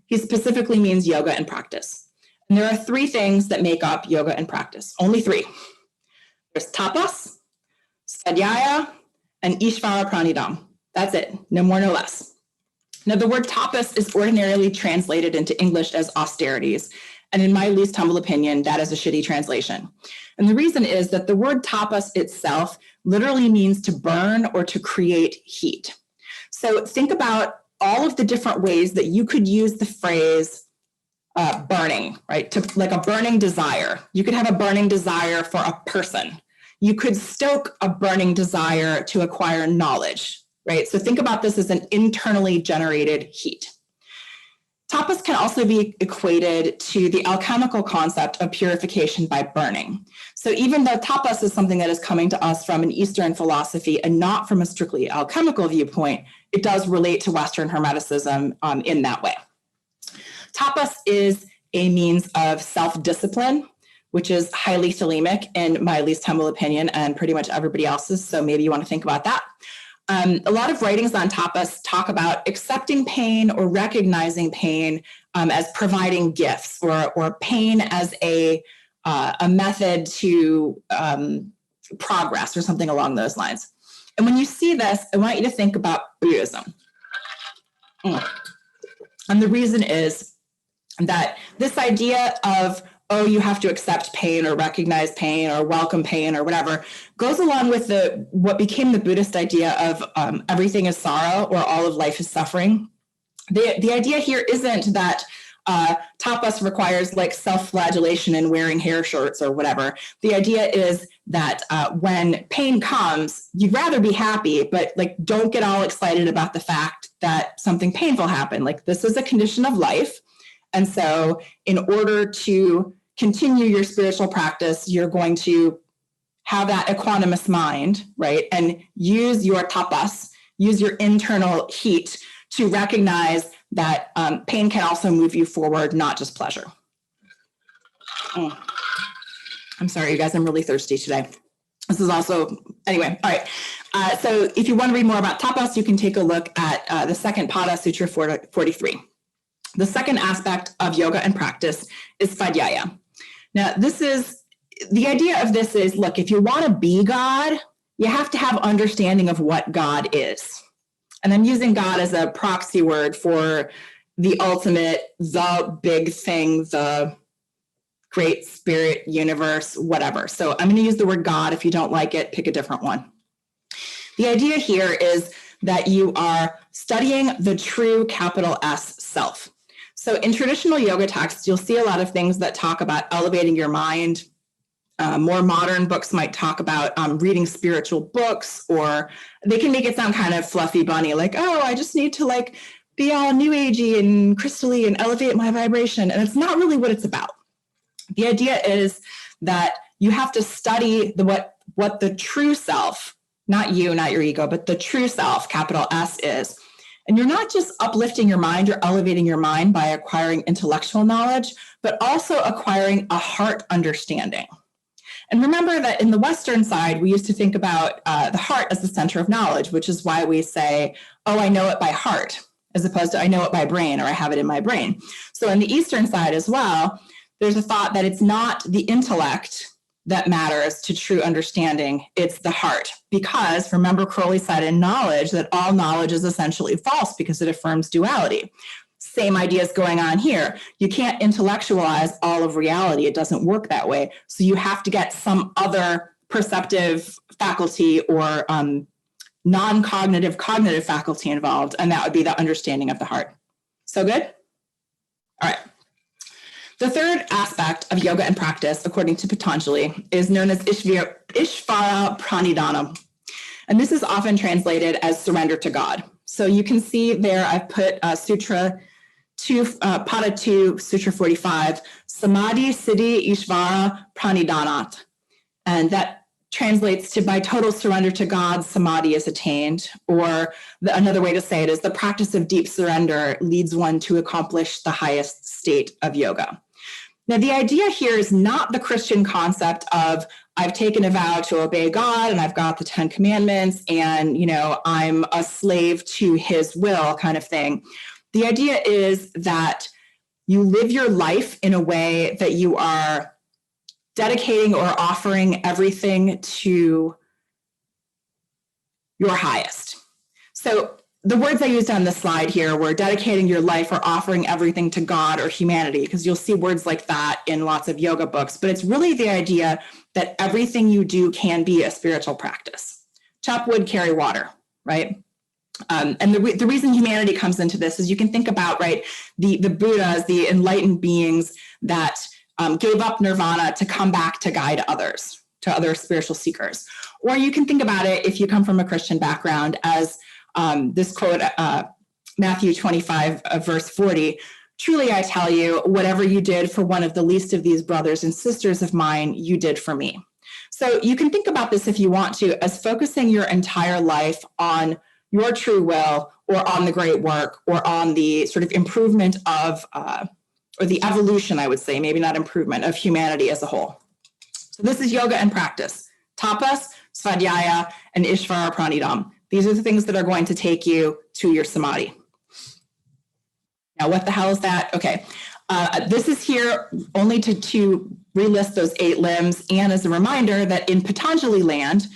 He specifically means yoga and practice. And there are 3 things that make up yoga and practice, only 3. There's tapas, svadhyaya, and ishvara pranidham. That's it, no more, no less. Now, the word tapas is ordinarily translated into English as austerities. And in my least humble opinion, that is a shitty translation. And the reason is that the word tapas itself literally means to burn or to create heat. So think about all of the different ways that you could use the phrase burning, right? Like a burning desire. You could have a burning desire for a person. You could stoke a burning desire to acquire knowledge, right? So think about this as an internally generated heat. Tapas can also be equated to the alchemical concept of purification by burning. So even though tapas is something that is coming to us from an Eastern philosophy and not from a strictly alchemical viewpoint, it does relate to Western Hermeticism in that way. Tapas is a means of self-discipline, which is highly thelemic in my least humble opinion and pretty much everybody else's. So maybe you want to think about that. A lot of writings on tapas talk about accepting pain or recognizing pain as providing gifts, or pain as a method to progress or something along those lines. And when you see this, I want you to think about Buddhism. And the reason is that this idea of, oh, you have to accept pain or recognize pain or welcome pain or whatever, goes along with what became the Buddhist idea of everything is sorrow or all of life is suffering. The idea here isn't that tapas requires like self-flagellation and wearing hair shirts or whatever. The idea is that when pain comes, you'd rather be happy, but like don't get all excited about the fact that something painful happened. Like this is a condition of life. And so in order to continue your spiritual practice, you're going to have that equanimous mind, right? And use your tapas, use your internal heat to recognize that pain can also move you forward, not just pleasure. I'm sorry, you guys, I'm really thirsty today. This is also, anyway, all right. So if you want to read more about tapas, you can take a look at the second Pada, Sutra 43. The second aspect of yoga and practice is svadhyaya. Now, the idea of this is, look, if you want to be God, you have to have understanding of what God is. And I'm using God as a proxy word for the ultimate, the big thing, the great spirit, universe, whatever. So I'm going to use the word God. If you don't like it, pick a different one. The idea here is that you are studying the true capital S self. So in traditional yoga texts, you'll see a lot of things that talk about elevating your mind. More modern books might talk about reading spiritual books, or they can make it sound kind of fluffy bunny, like, oh, I just need to like be all new agey and crystally and elevate my vibration. And it's not really what it's about. The idea is that you have to study what the true self, not you, not your ego, but the true self, capital S, is. And you're not just uplifting your mind or elevating your mind by acquiring intellectual knowledge, but also acquiring a heart understanding. And remember that in the Western side, we used to think about the heart as the center of knowledge, which is why we say, oh, I know it by heart, as opposed to I know it by brain, or I have it in my brain. So in the Eastern side as well, there's a thought that it's not the intellect that matters to true understanding, it's the heart. Because remember, Crowley said in Knowledge that all knowledge is essentially false because it affirms duality. Same idea is going on here. You can't intellectualize all of reality. It doesn't work that way. So you have to get some other perceptive faculty or non-cognitive cognitive faculty involved, and that would be the understanding of the heart. So good? All right. The third aspect of yoga and practice, according to Patanjali, is known as Ishvara Pranidhana. And this is often translated as surrender to God. So you can see there, I've put Sutra 2, Pada 2, Sutra 45, Samadhi Siddhi Ishvara Pranidhanat. And that translates to by total surrender to God, Samadhi is attained. Or another way to say it is the practice of deep surrender leads one to accomplish the highest state of yoga. Now, the idea here is not the Christian concept of I've taken a vow to obey God and I've got the 10 commandments and, you know, I'm a slave to his will kind of thing. The idea is that you live your life in a way that you are dedicating or offering everything to your highest. So the words I used on the slide here were dedicating your life or offering everything to God or humanity, because you'll see words like that in lots of yoga books, but it's really the idea that everything you do can be a spiritual practice. Chop wood, carry water, right? And the reason humanity comes into this is you can think about, right, the Buddhas, the enlightened beings that gave up nirvana to come back to guide others, to other spiritual seekers. Or you can think about it, if you come from a Christian background, as this quote, Matthew 25, verse 40, Truly, I tell you, whatever you did for one of the least of these brothers and sisters of mine, you did for me. So you can think about this, if you want to, as focusing your entire life on your true will, or on the great work, or on the sort of improvement of, or the evolution, I would say, maybe not improvement, of humanity as a whole. So this is yoga and practice. Tapas, svadhyaya, and ishvara pranidham. These are the things that are going to take you to your samadhi. Now, what the hell is that? Okay, this is here only to relist those 8 limbs, and as a reminder that in Patanjali land,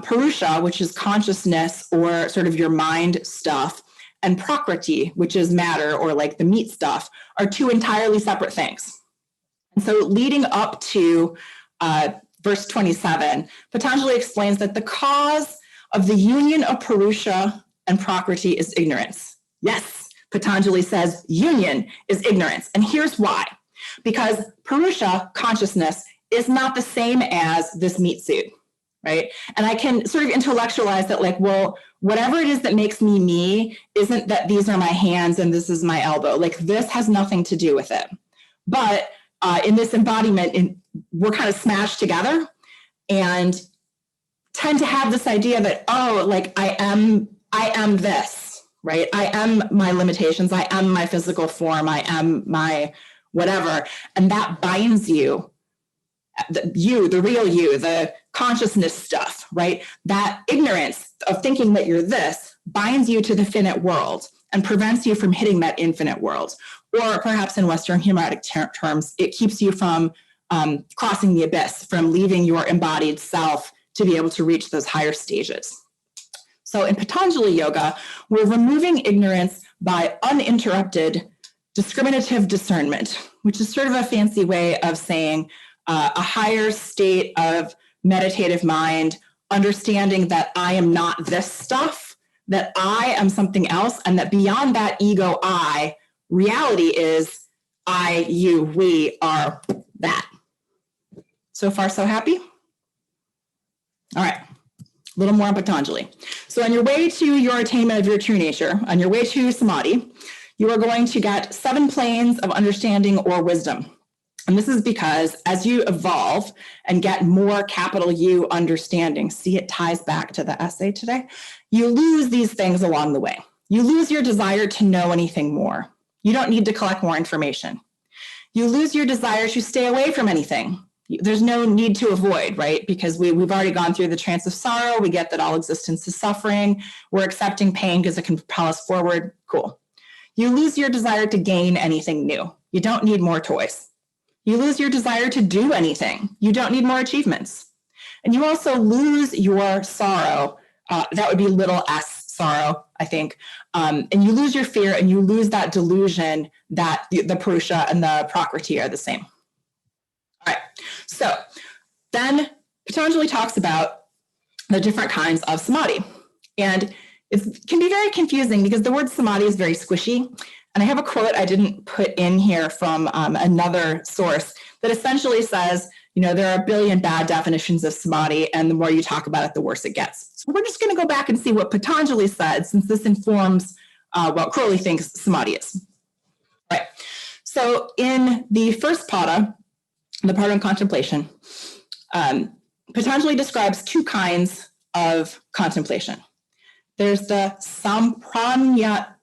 Purusha, which is consciousness or sort of your mind stuff, and Prakriti, which is matter or like the meat stuff, are 2 entirely separate things. And so leading up to verse 27, Patanjali explains that the cause of the union of Purusha and Prakriti is ignorance. Yes, Patanjali says union is ignorance. And here's why. Because Purusha, consciousness, is not the same as this meat suit, right? And I can sort of intellectualize that, like, well, whatever it is that makes me me isn't that these are my hands and this is my elbow. Like, this has nothing to do with it. But in this embodiment, we're kind of smashed together and tend to have this idea that, oh, like I am this, right? I am my limitations. I am my physical form. I am my whatever. And that binds you, the real you, the consciousness stuff, right? That ignorance of thinking that you're this binds you to the finite world and prevents you from hitting that infinite world. Or perhaps in Western Hermetic terms, it keeps you from crossing the abyss, from leaving your embodied self to be able to reach those higher stages. So in Patanjali Yoga, we're removing ignorance by uninterrupted discriminative discernment, which is sort of a fancy way of saying a higher state of meditative mind, understanding that I am not this stuff, that I am something else, and that beyond that ego I, reality is I, you, we are that. So far, so happy? All right, a little more on Patanjali. So on your way to your attainment of your true nature, on your way to Samadhi, you are going to get 7 planes of understanding or wisdom. And this is because as you evolve and get more capital U understanding, see, it ties back to the essay today, you lose these things along the way. You lose your desire to know anything more. You don't need to collect more information. You lose your desire to stay away from anything. There's no need to avoid, right? Because we've already gone through the trance of sorrow. We get that all existence is suffering. We're accepting pain because it can propel us forward. Cool. You lose your desire to gain anything new. You don't need more toys. You lose your desire to do anything. You don't need more achievements. And you also lose your sorrow. That would be little s sorrow, I think. And you lose your fear, and you lose that delusion that the Purusha and the Prakriti are the same. All right, so then Patanjali talks about the different kinds of samadhi. And it can be very confusing because the word samadhi is very squishy. And I have a quote I didn't put in here from another source that essentially says, you know, there are a billion bad definitions of samadhi, and the more you talk about it, the worse it gets. So we're just going to go back and see what Patanjali said, since this informs what Crowley thinks samadhi is. All right. So in the first pada, the part on contemplation, Patanjali describes 2 kinds of contemplation. There's the sampranyata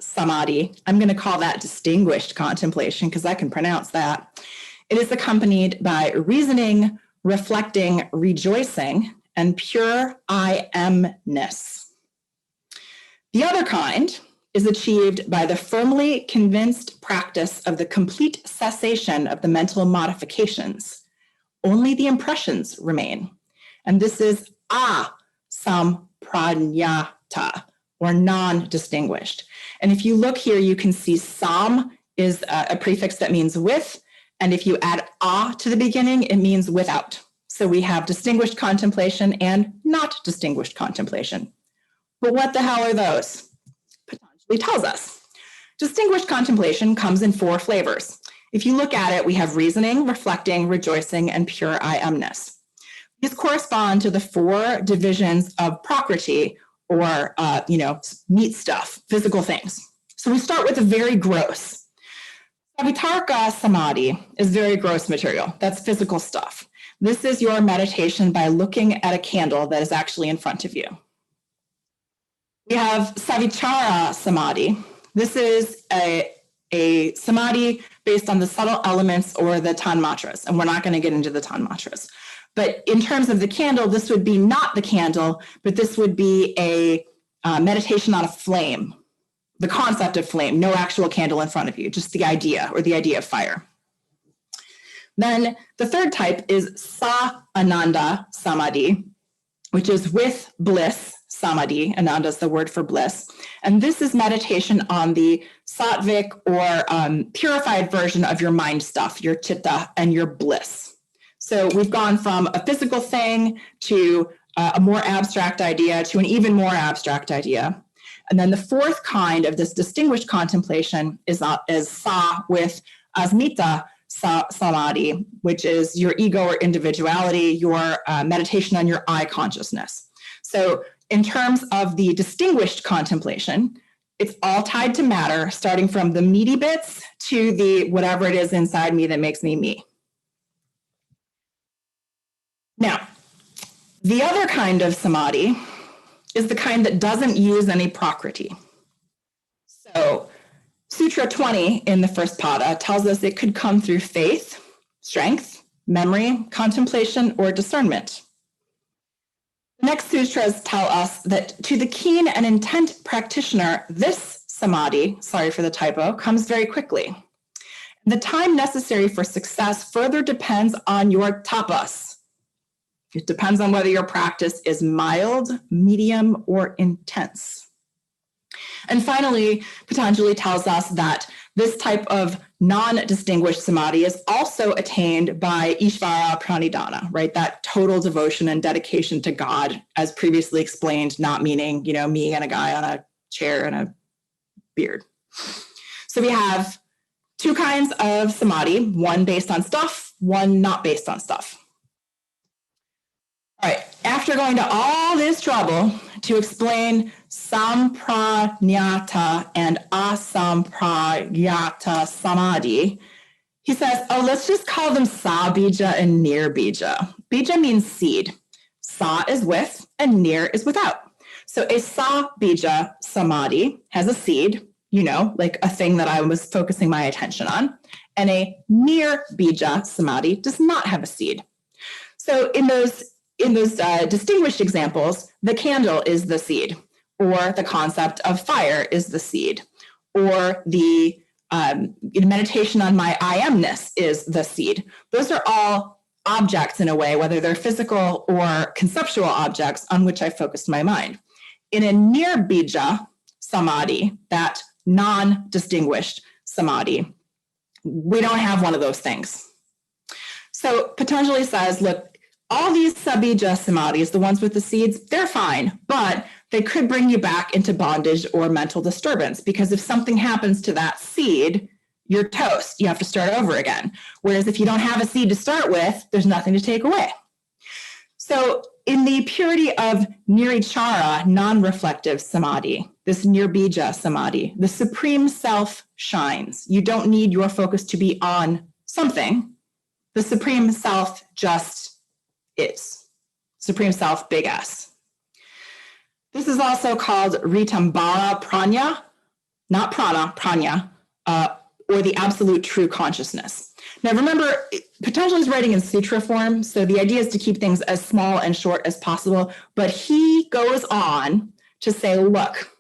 samadhi. I'm going to call that distinguished contemplation because I can pronounce that. It is accompanied by reasoning, reflecting, rejoicing, and pure I amness. The other kind is achieved by the firmly convinced practice of the complete cessation of the mental modifications. Only the impressions remain. And this is sampranyata, or non-distinguished. And if you look here, you can see sam is a prefix that means with, and if you add a to the beginning, it means without. So we have distinguished contemplation and not distinguished contemplation. But what the hell are those? Patanjali tells us. Distinguished contemplation comes in 4 flavors. If you look at it, we have reasoning, reflecting, rejoicing, and pure I amness. These correspond to the 4 divisions of Prakriti, or, meat stuff, physical things. So we start with a very gross. Savitarka Samadhi is very gross material. That's physical stuff. This is your meditation by looking at a candle that is actually in front of you. We have Savichara Samadhi. This is a samadhi based on the subtle elements or the tanmatras, and we're not going to get into the tanmatras. But in terms of the candle, this would be not the candle, but this would be a meditation on a flame, the concept of flame, no actual candle in front of you, just the idea or the idea of fire. Then the third type is Sa-Ananda Samadhi, which is with bliss Samadhi. Ananda is the word for bliss. And this is meditation on the sattvic or purified version of your mind stuff, your chitta and your bliss. So we've gone from a physical thing to a more abstract idea to an even more abstract idea. And then the fourth kind of this distinguished contemplation is sa with asmita samadhi, which is your ego or individuality, your meditation on your I consciousness. So in terms of the distinguished contemplation, it's all tied to matter, starting from the meaty bits to the whatever it is inside me that makes me me. Now, the other kind of samadhi is the kind that doesn't use any prakriti. So Sutra 20 in the first pada tells us it could come through faith, strength, memory, contemplation, or discernment. The next sutras tell us that to the keen and intent practitioner, this samadhi, sorry for the typo, comes very quickly. The time necessary for success further depends on your tapas. It depends on whether your practice is mild, medium, or intense. And finally, Patanjali tells us that this type of non-distinguished samadhi is also attained by Ishvara Pranidhana, right? That total devotion and dedication to God, as previously explained, not meaning, me and a guy on a chair and a beard. So we have two kinds of samadhi, one based on stuff, one not based on stuff. All right, after going to all this trouble to explain sampranyata and asampranyata samadhi, he says, let's just call them sa-bija and nir-bija. Bija means seed. Sa is with and nir is without. So a sa-bija samadhi has a seed, like a thing that I was focusing my attention on, and a nir-bija samadhi does not have a seed. So in those distinguished examples, the candle is the seed, or the concept of fire is the seed, or the meditation on my I amness is the seed. Those are all objects in a way, whether they're physical or conceptual objects on which I focused my mind. In a nir-bija samadhi, that non-distinguished samadhi, we don't have one of those things. So Patanjali says, look, all these sabija samadhis, the ones with the seeds, they're fine, but they could bring you back into bondage or mental disturbance, because if something happens to that seed, you're toast. You have to start over again. Whereas if you don't have a seed to start with, there's nothing to take away. So in the purity of nirichara, non-reflective samadhi, this nirbija samadhi, the supreme self shines. You don't need your focus to be on something. The supreme self just is. Supreme self, big S. This is also called Ritambara Pranya, not prana, pranya, or the absolute true consciousness. Now remember, Patanjali is writing in sutra form, so the idea is to keep things as small and short as possible, but he goes on to say, look,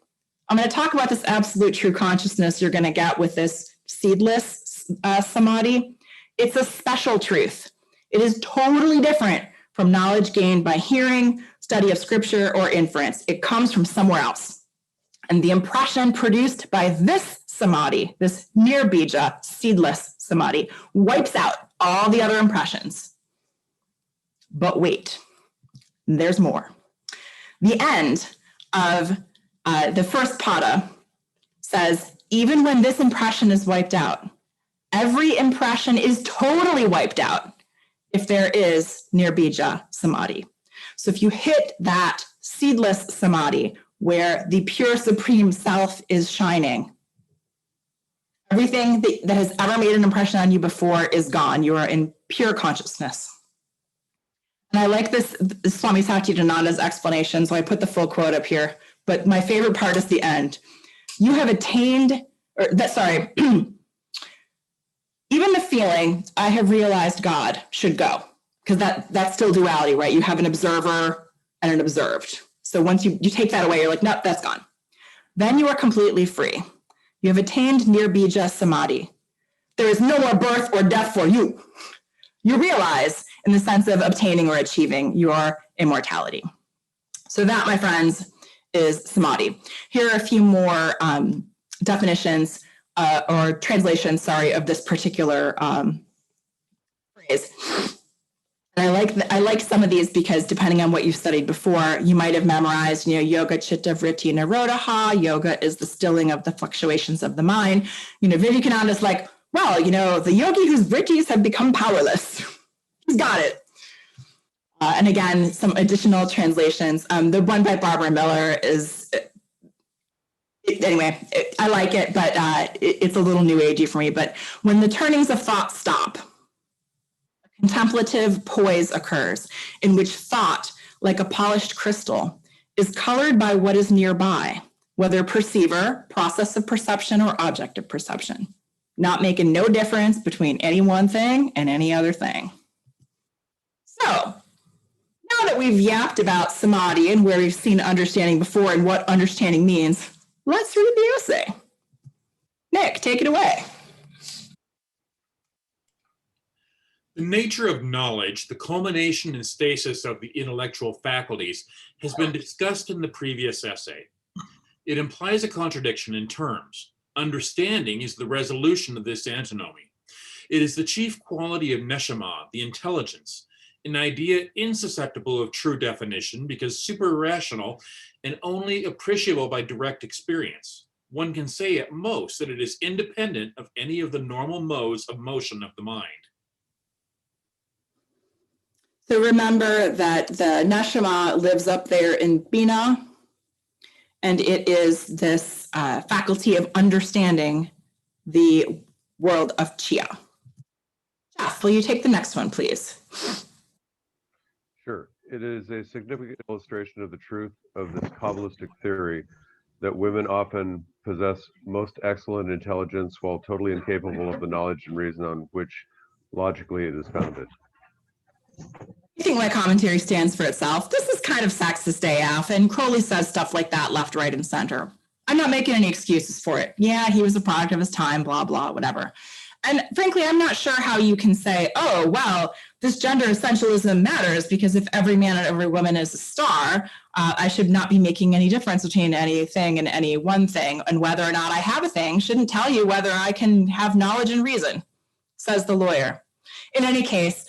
I'm going to talk about this absolute true consciousness you're going to get with this seedless samadhi. It's a special truth. It is totally different from knowledge gained by hearing, study of scripture, or inference. It comes from somewhere else. And the impression produced by this samadhi, this nirbija, seedless samadhi, wipes out all the other impressions. But wait, there's more. The end of the first pada says, even when this impression is wiped out, every impression is totally wiped out if there is nirbija samadhi. So if you hit that seedless samadhi where the pure supreme self is shining, Everything that has ever made an impression on you before is gone. You are in pure consciousness. And I like this Swami Satchidananda's explanation, so I put the full quote up here. But my favorite part is the end. You have attained, even the feeling, I have realized God, should go. Because that's still duality, right? You have an observer and an observed. So once you take that away, you're like, nope, that's gone. Then you are completely free. You have attained nirbija samadhi. There is no more birth or death for you. You realize, in the sense of obtaining or achieving, your immortality. So that, my friends, is samadhi. Here are a few more definitions or translations, of this particular phrase. And I like some of these because depending on what you've studied before, you might have memorized, yoga chitta vritti nirodha. Yoga is the stilling of the fluctuations of the mind. Vivekananda is like, well, the yogi whose vrittis have become powerless. He's got it. And again, some additional translations. The one by Barbara Miller is, anyway, I like it, but it's a little new agey for me. But when the turnings of thought stop, contemplative poise occurs, in which thought, like a polished crystal, is colored by what is nearby, whether perceiver, process of perception, or object of perception, not making no difference between any one thing and any other thing. So, now that we've yapped about samadhi and where we've seen understanding before and what understanding means, let's read the essay. Nick, take it away. The nature of knowledge, the culmination and stasis of the intellectual faculties, has been discussed in the previous essay. It implies a contradiction in terms. Understanding is the resolution of this antinomy. It is the chief quality of neshama, the intelligence, an idea insusceptible of true definition because super-rational and only appreciable by direct experience. One can say at most that it is independent of any of the normal modes of motion of the mind. So remember that the neshama lives up there in Bina, and it is this faculty of understanding the world of Chia. Jeff, will you take the next one, please? Sure. It is a significant illustration of the truth of this Kabbalistic theory that women often possess most excellent intelligence while totally incapable of the knowledge and reason on which logically it is founded. I think my commentary stands for itself. This is kind of sexist AF, and Crowley says stuff like that left, right, and center. I'm not making any excuses for it. Yeah, he was a product of his time, blah, blah, whatever. And frankly, I'm not sure how you can say, oh, well, this gender essentialism matters because if every man and every woman is a star, I should not be making any difference between anything and any one thing. And whether or not I have a thing shouldn't tell you whether I can have knowledge and reason, says the lawyer. In any case,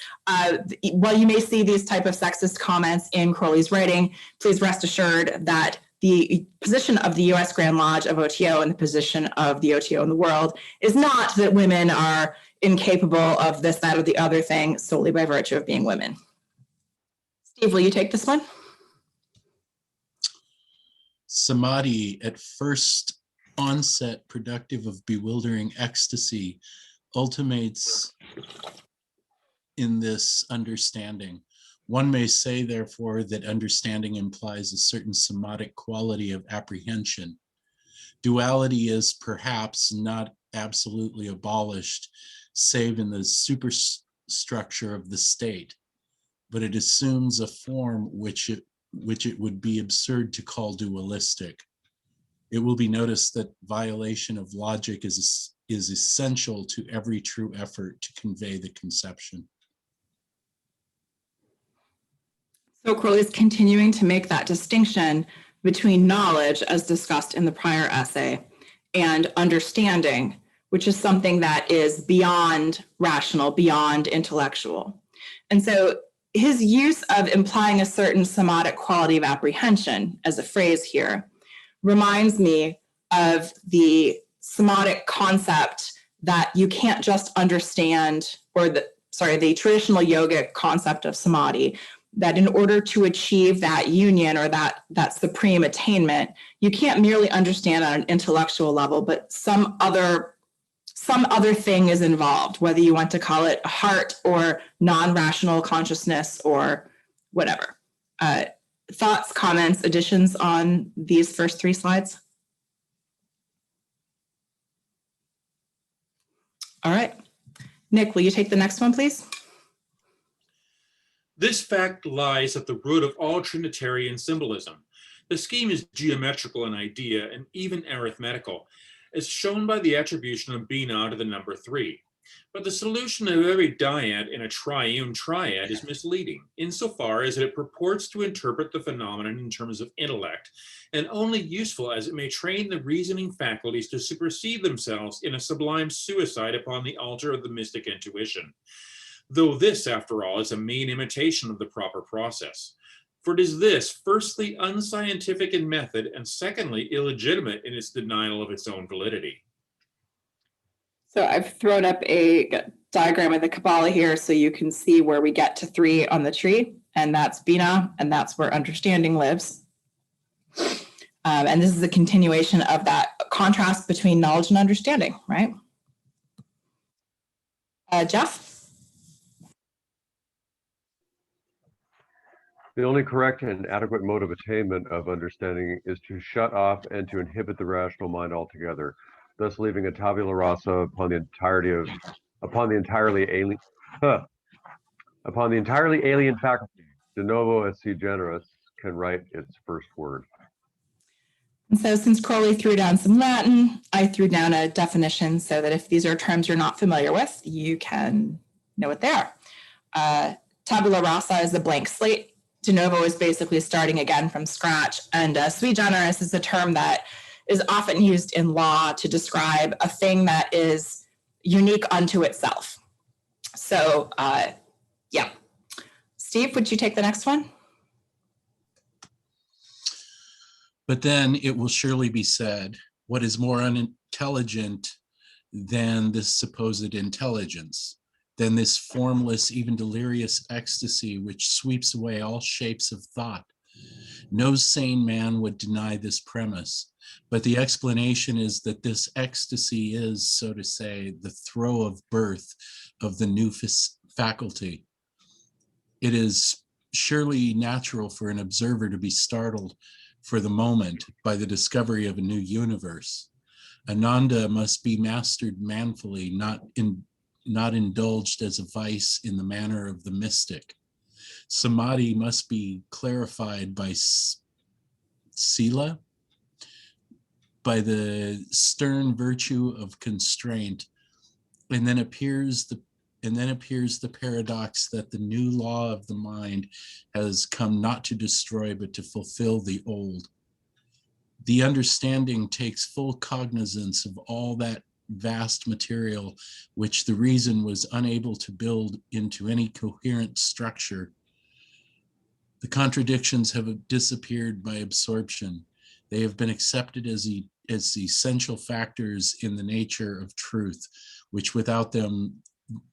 while you may see these type of sexist comments in Crowley's writing, please rest assured that the position of the U.S. Grand Lodge of OTO and the position of the OTO in the world is not that women are incapable of this, that, or the other thing solely by virtue of being women. Steve, will you take this one? Samadhi, at first onset productive of bewildering ecstasy, ultimates in this understanding. One may say, therefore, that understanding implies a certain somatic quality of apprehension. Duality is perhaps not absolutely abolished, save in the superstructure of the state, but it assumes a form which it would be absurd to call dualistic. It will be noticed that violation of logic is essential to every true effort to convey the conception. So Crowley is continuing to make that distinction between knowledge, as discussed in the prior essay, and understanding, which is something that is beyond rational, beyond intellectual. And so his use of implying a certain somatic quality of apprehension as a phrase here reminds me of the somatic concept that you can't just understand, or the traditional yogic concept of samadhi, that in order to achieve that union or that supreme attainment, you can't merely understand on an intellectual level, but some other some other thing is involved, whether you want to call it heart or non-rational consciousness or whatever. Thoughts, comments, additions on these first 3 slides? All right. Nick, will you take the next one, please? This fact lies at the root of all Trinitarian symbolism. The scheme is geometrical in idea and even arithmetical, as shown by the attribution of Bina to the number 3. But the solution of every dyad in a triune triad is misleading, insofar as it purports to interpret the phenomenon in terms of intellect, and only useful as it may train the reasoning faculties to supersede themselves in a sublime suicide upon the altar of the mystic intuition. Though this, after all, is a mean imitation of the proper process. For it is this, firstly, unscientific in method, and secondly, illegitimate in its denial of its own validity. So I've thrown up a diagram of the Kabbalah here so you can see where we get to 3 on the tree, and that's Bina, and that's where understanding lives. And this is a continuation of that contrast between knowledge and understanding, right? Jeff? The only correct and adequate mode of attainment of understanding is to shut off and to inhibit the rational mind altogether, thus leaving a tabula rasa upon the entirely alien faculty. De novo et si generis can write its first word. And so since Crowley threw down some Latin, I threw down a definition so that if these are terms you're not familiar with, you can know what they are. Tabula rasa is a blank slate. De novo is basically starting again from scratch. And sui generis is a term that is often used in law to describe a thing that is unique unto itself. So, yeah. Steve, would you take the next one? But then it will surely be said, what is more unintelligent than this supposed intelligence, than this formless, even delirious ecstasy which sweeps away all shapes of thought? No sane man would deny this premise, but the explanation is that this ecstasy is, so to say, the throe of birth of the new faculty. It is surely natural for an observer to be startled for the moment by the discovery of a new universe. Ananda must be mastered manfully, not indulged as a vice in the manner of the mystic. Samadhi must be clarified by sila, by the stern virtue of constraint, and then appears the paradox that the new law of the mind has come not to destroy but to fulfill the old. The understanding takes full cognizance of all that vast material which the reason was unable to build into any coherent structure. The contradictions have disappeared by absorption. They have been accepted as essential factors in the nature of truth, which without them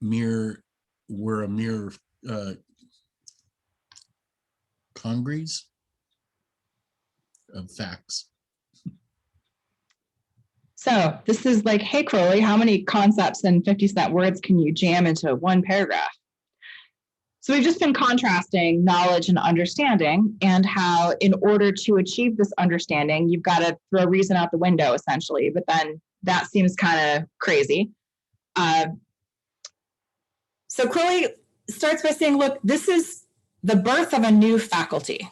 were a mere congeries of facts. So this is like, hey, Crowley, how many concepts and 50-cent words can you jam into one paragraph? So we've just been contrasting knowledge and understanding, and how in order to achieve this understanding, you've got to throw reason out the window, essentially. But then that seems kind of crazy. So Crowley starts by saying, look, this is the birth of a new faculty,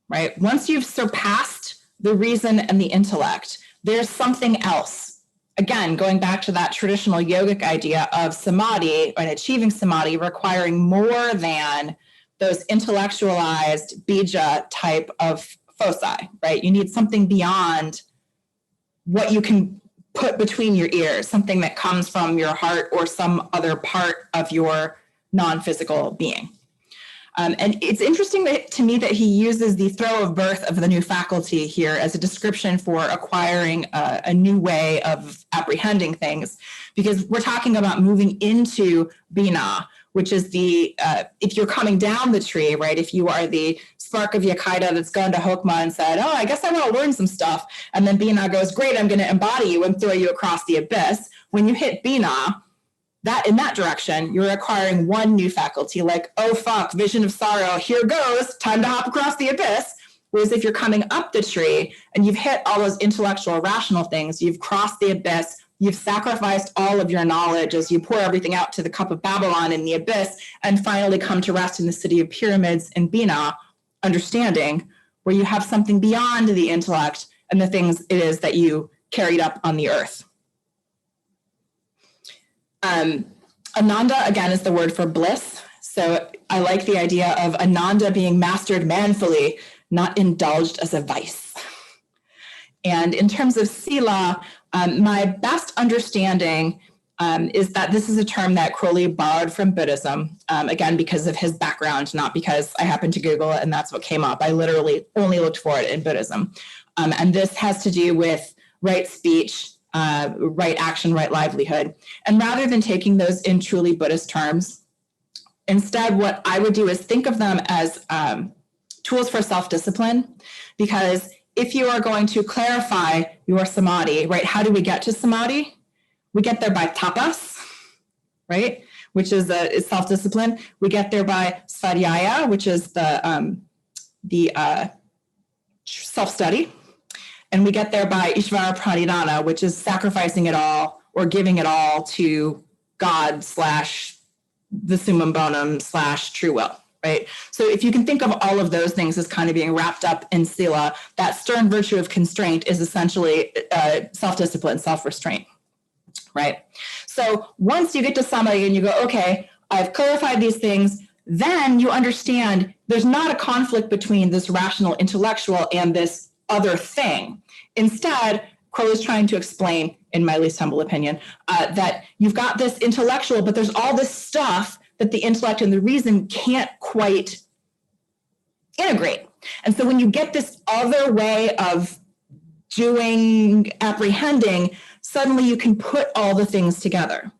right? Once you've surpassed the reason and the intellect, there's something else. Again, going back to that traditional yogic idea of samadhi and achieving samadhi requiring more than those intellectualized bija type of foci, right? You need something beyond what you can put between your ears, something that comes from your heart or some other part of your non-physical being. And it's interesting to me that he uses the throw of birth of the new faculty here as a description for acquiring a new way of apprehending things, because we're talking about moving into Bina, which is the, if you're coming down the tree, right? If you are the spark of Yakida that's gone to Hokmah and said, oh, I guess I want to learn some stuff. And then Bina goes, great, I'm going to embody you and throw you across the abyss. When you hit Bina, that in that direction, you're acquiring one new faculty, like, oh, fuck, vision of sorrow, here goes, time to hop across the abyss. Whereas if you're coming up the tree and you've hit all those intellectual, rational things, you've crossed the abyss, you've sacrificed all of your knowledge as you pour everything out to the cup of Babylon in the abyss and finally come to rest in the city of pyramids in Bina, understanding, where you have something beyond the intellect and the things it is that you carried up on the earth. Ananda, again, is the word for bliss. So I like the idea of Ananda being mastered manfully, not indulged as a vice. And in terms of Sila, my best understanding is that this is a term that Crowley borrowed from Buddhism, again, because of his background, not because I happened to Google it and that's what came up. I literally only looked for it in Buddhism. And this has to do with right speech, right action, right livelihood. And rather than taking those in truly Buddhist terms, instead, what I would do is think of them as tools for self-discipline, because if you are going to clarify your samadhi, right, how do we get to samadhi? We get there by tapas, right, which is self-discipline. We get there by svadhyaya, which is the self-study. And we get there by Ishvara Pranidhana, which is sacrificing it all or giving it all to God / the summum bonum / true will, right? So if you can think of all of those things as kind of being wrapped up in Sila, that stern virtue of constraint is essentially self-discipline, self-restraint, right? So once you get to Samadhi and you go, okay, I've clarified these things, then you understand there's not a conflict between this rational intellectual and this other thing. Instead, Crowley is trying to explain, in my least humble opinion, that you've got this intellectual, but there's all this stuff that the intellect and the reason can't quite integrate. And so when you get this other way of doing, apprehending, suddenly you can put all the things together.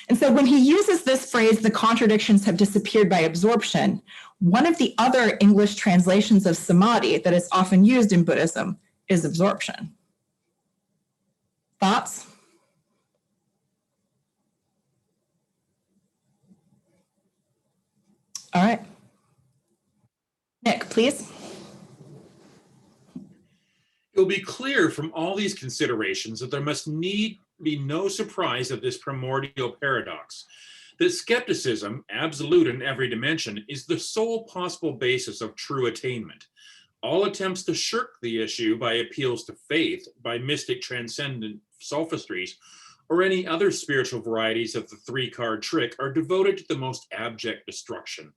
And so when he uses this phrase, the contradictions have disappeared by absorption, one of the other English translations of samadhi that is often used in Buddhism is absorption. Thoughts? All right. Nick, please. It will be clear from all these considerations that there must need be no surprise at this primordial paradox, that skepticism, absolute in every dimension, is the sole possible basis of true attainment. All attempts to shirk the issue by appeals to faith, by mystic transcendent sophistries, or any other spiritual varieties of the three-card trick are devoted to the most abject destruction.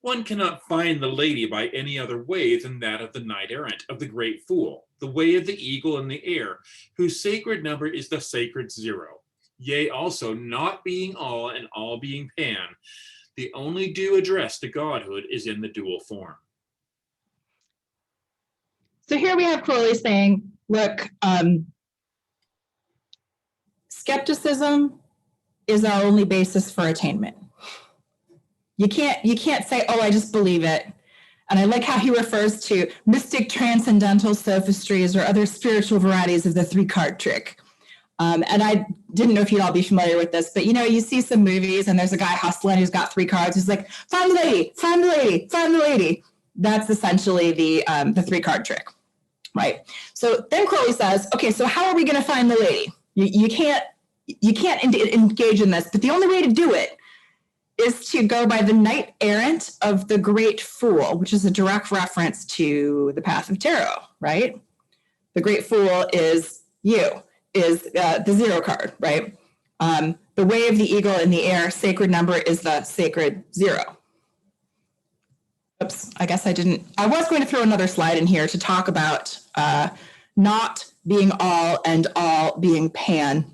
One cannot find the lady by any other way than that of the knight-errant, of the great fool, the way of the eagle in the air, whose sacred number is the sacred zero. Yea, also, not being all and all being pan, the only due address to godhood is in the dual form. So here we have Crowley saying, look, skepticism is our only basis for attainment. You can't say, oh, I just believe it. And I like how he refers to mystic transcendental sophistries or other spiritual varieties of the three-card trick. And I didn't know if you'd all be familiar with this, but you see some movies and there's a guy hustling who's got three cards. He's like, find the lady, find the lady, find the lady. That's essentially the three-card trick, right? So then Crowley says, okay, so how are we going to find the lady? You can't engage in this, but the only way to do it is to go by the knight-errant of the great fool, which is a direct reference to the path of tarot, right? The great fool is you, is the zero card, right? The way of the eagle in the air, sacred number is the sacred zero. Oops, I guess I didn't. I was going to throw another slide in here to talk about not being all and all being pan,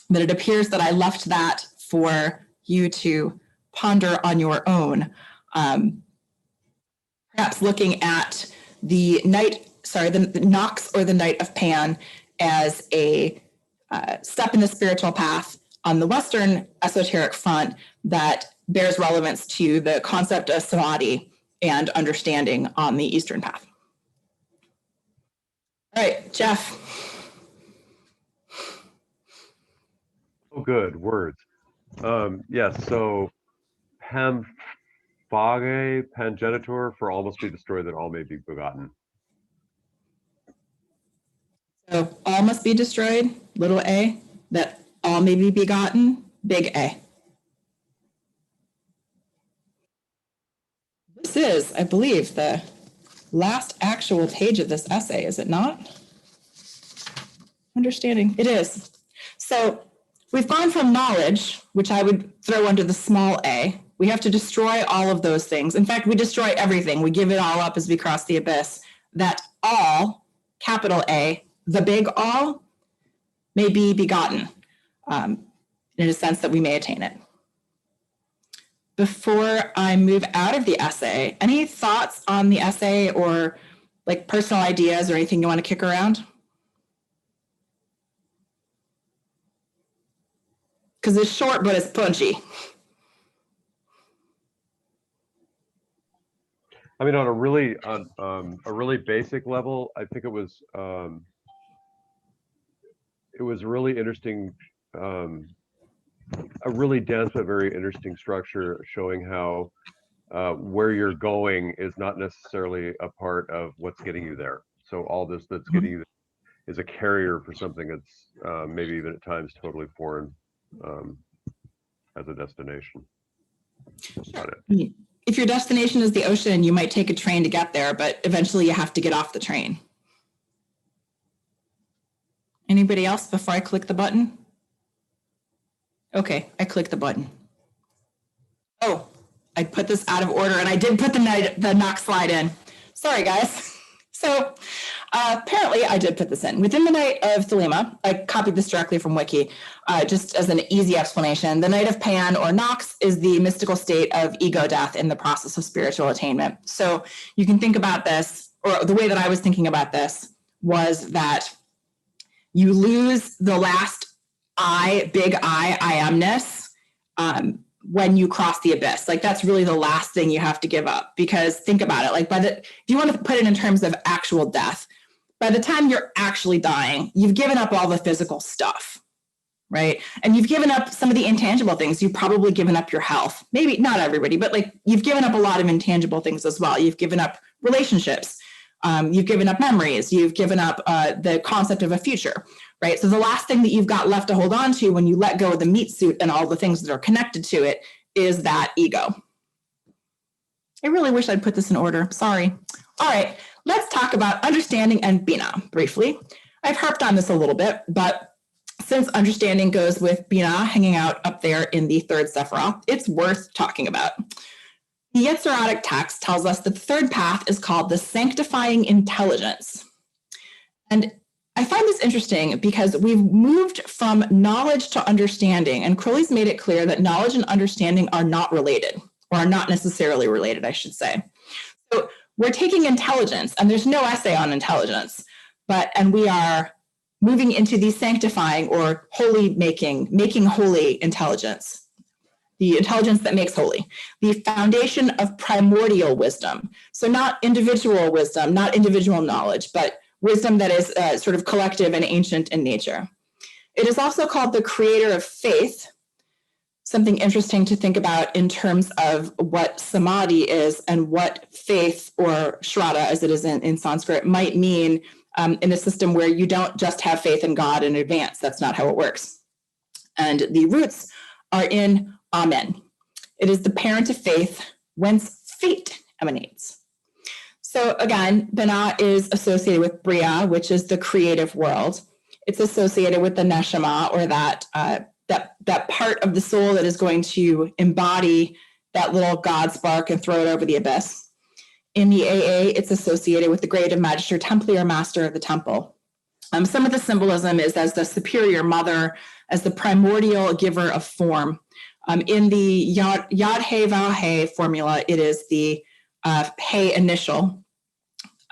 but it appears that I left that for you to ponder on your own. Perhaps looking at the Nox or the Knight of Pan as a step in the spiritual path on the Western esoteric front that bears relevance to the concept of samadhi and understanding on the Eastern path. All right, Jeff. Oh, good words. Yes, so Pamphage, Pangenitor, for all must be destroyed, that all may be begotten. So all must be destroyed, little a, that all may be begotten, big A. This is, I believe, the last actual page of this essay, is it not? Understanding, it is. So we've gone from knowledge, which I would throw under the small a. We have to destroy all of those things. In fact, we destroy everything. We give it all up as we cross the abyss. That all, capital A, the big all, may be begotten, in a sense that we may attain it. Before I move out of the essay, any thoughts on the essay or like personal ideas or anything you want to kick around? Because it's short, but it's punchy. I mean, on a really basic level, I think it was really interesting, a really dense but very interesting structure, showing how where you're going is not necessarily a part of what's getting you there. So all this that's getting you there is a carrier for something that's maybe even at times totally foreign as a destination. That's about it. If your destination is the ocean, you might take a train to get there, but eventually you have to get off the train. Anybody else before I click the button? Okay, I clicked the button. Oh, I put this out of order, and I did put the knock slide in. Sorry, guys. So apparently I did put this in. Within the night of Thelema, I copied this directly from Wiki, just as an easy explanation. The night of Pan or Nox is the mystical state of ego death in the process of spiritual attainment. So you can think about this, or the way that I was thinking about this was that you lose the last I, big I amness, when you cross the abyss. Like that's really the last thing you have to give up, because think about it, like if you want to put it in terms of actual death, by the time you're actually dying, you've given up all the physical stuff, right? And you've given up some of the intangible things. You've probably given up your health. Maybe not everybody, but like you've given up a lot of intangible things as well. You've given up relationships. You've given up memories. You've given up the concept of a future, right? So the last thing that you've got left to hold on to when you let go of the meat suit and all the things that are connected to it is that ego. I really wish I'd put this in order. Sorry. All right, let's talk about understanding and Bina briefly. I've harped on this a little bit, but since understanding goes with Bina hanging out up there in the third Sephiroth, it's worth talking about. The Yetzerotic text tells us that the third path is called the Sanctifying Intelligence. And I find this interesting because we've moved from knowledge to understanding, and Crowley's made it clear that knowledge and understanding are not related, or are not necessarily related, I should say. So we're taking intelligence, and there's no essay on intelligence, and we are moving into the sanctifying or holy making holy intelligence. The intelligence that makes holy, the foundation of primordial wisdom. So not individual wisdom, not individual knowledge, but wisdom that is sort of collective and ancient in nature. It is also called the creator of faith, something interesting to think about in terms of what samadhi is and what faith, or shraddha as it is in Sanskrit, might mean in a system where you don't just have faith in God in advance. That's not how it works. And the roots are in Amen. It is the parent of faith, whence fate emanates. So again, Bina is associated with Bria, which is the creative world. It's associated with the Neshama, or that part of the soul that is going to embody that little God spark and throw it over the abyss. In the AA, it's associated with the grade of Magister Templier, Master of the Temple. Some of the symbolism is as the superior mother, as the primordial giver of form. In the Yad He Vav He formula, it is the He initial.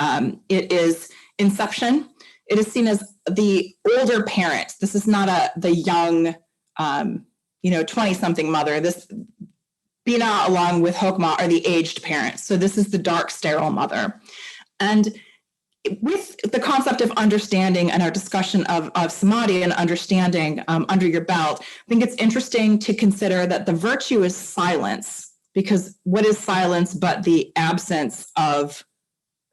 It is inception. It is seen as the older parent. This is not the young, 20-something mother. Bina, along with Hokmah, are the aged parents. So this is the dark, sterile mother. And with the concept of understanding and our discussion of samadhi and understanding under your belt, I think it's interesting to consider that the virtue is silence, because what is silence but the absence of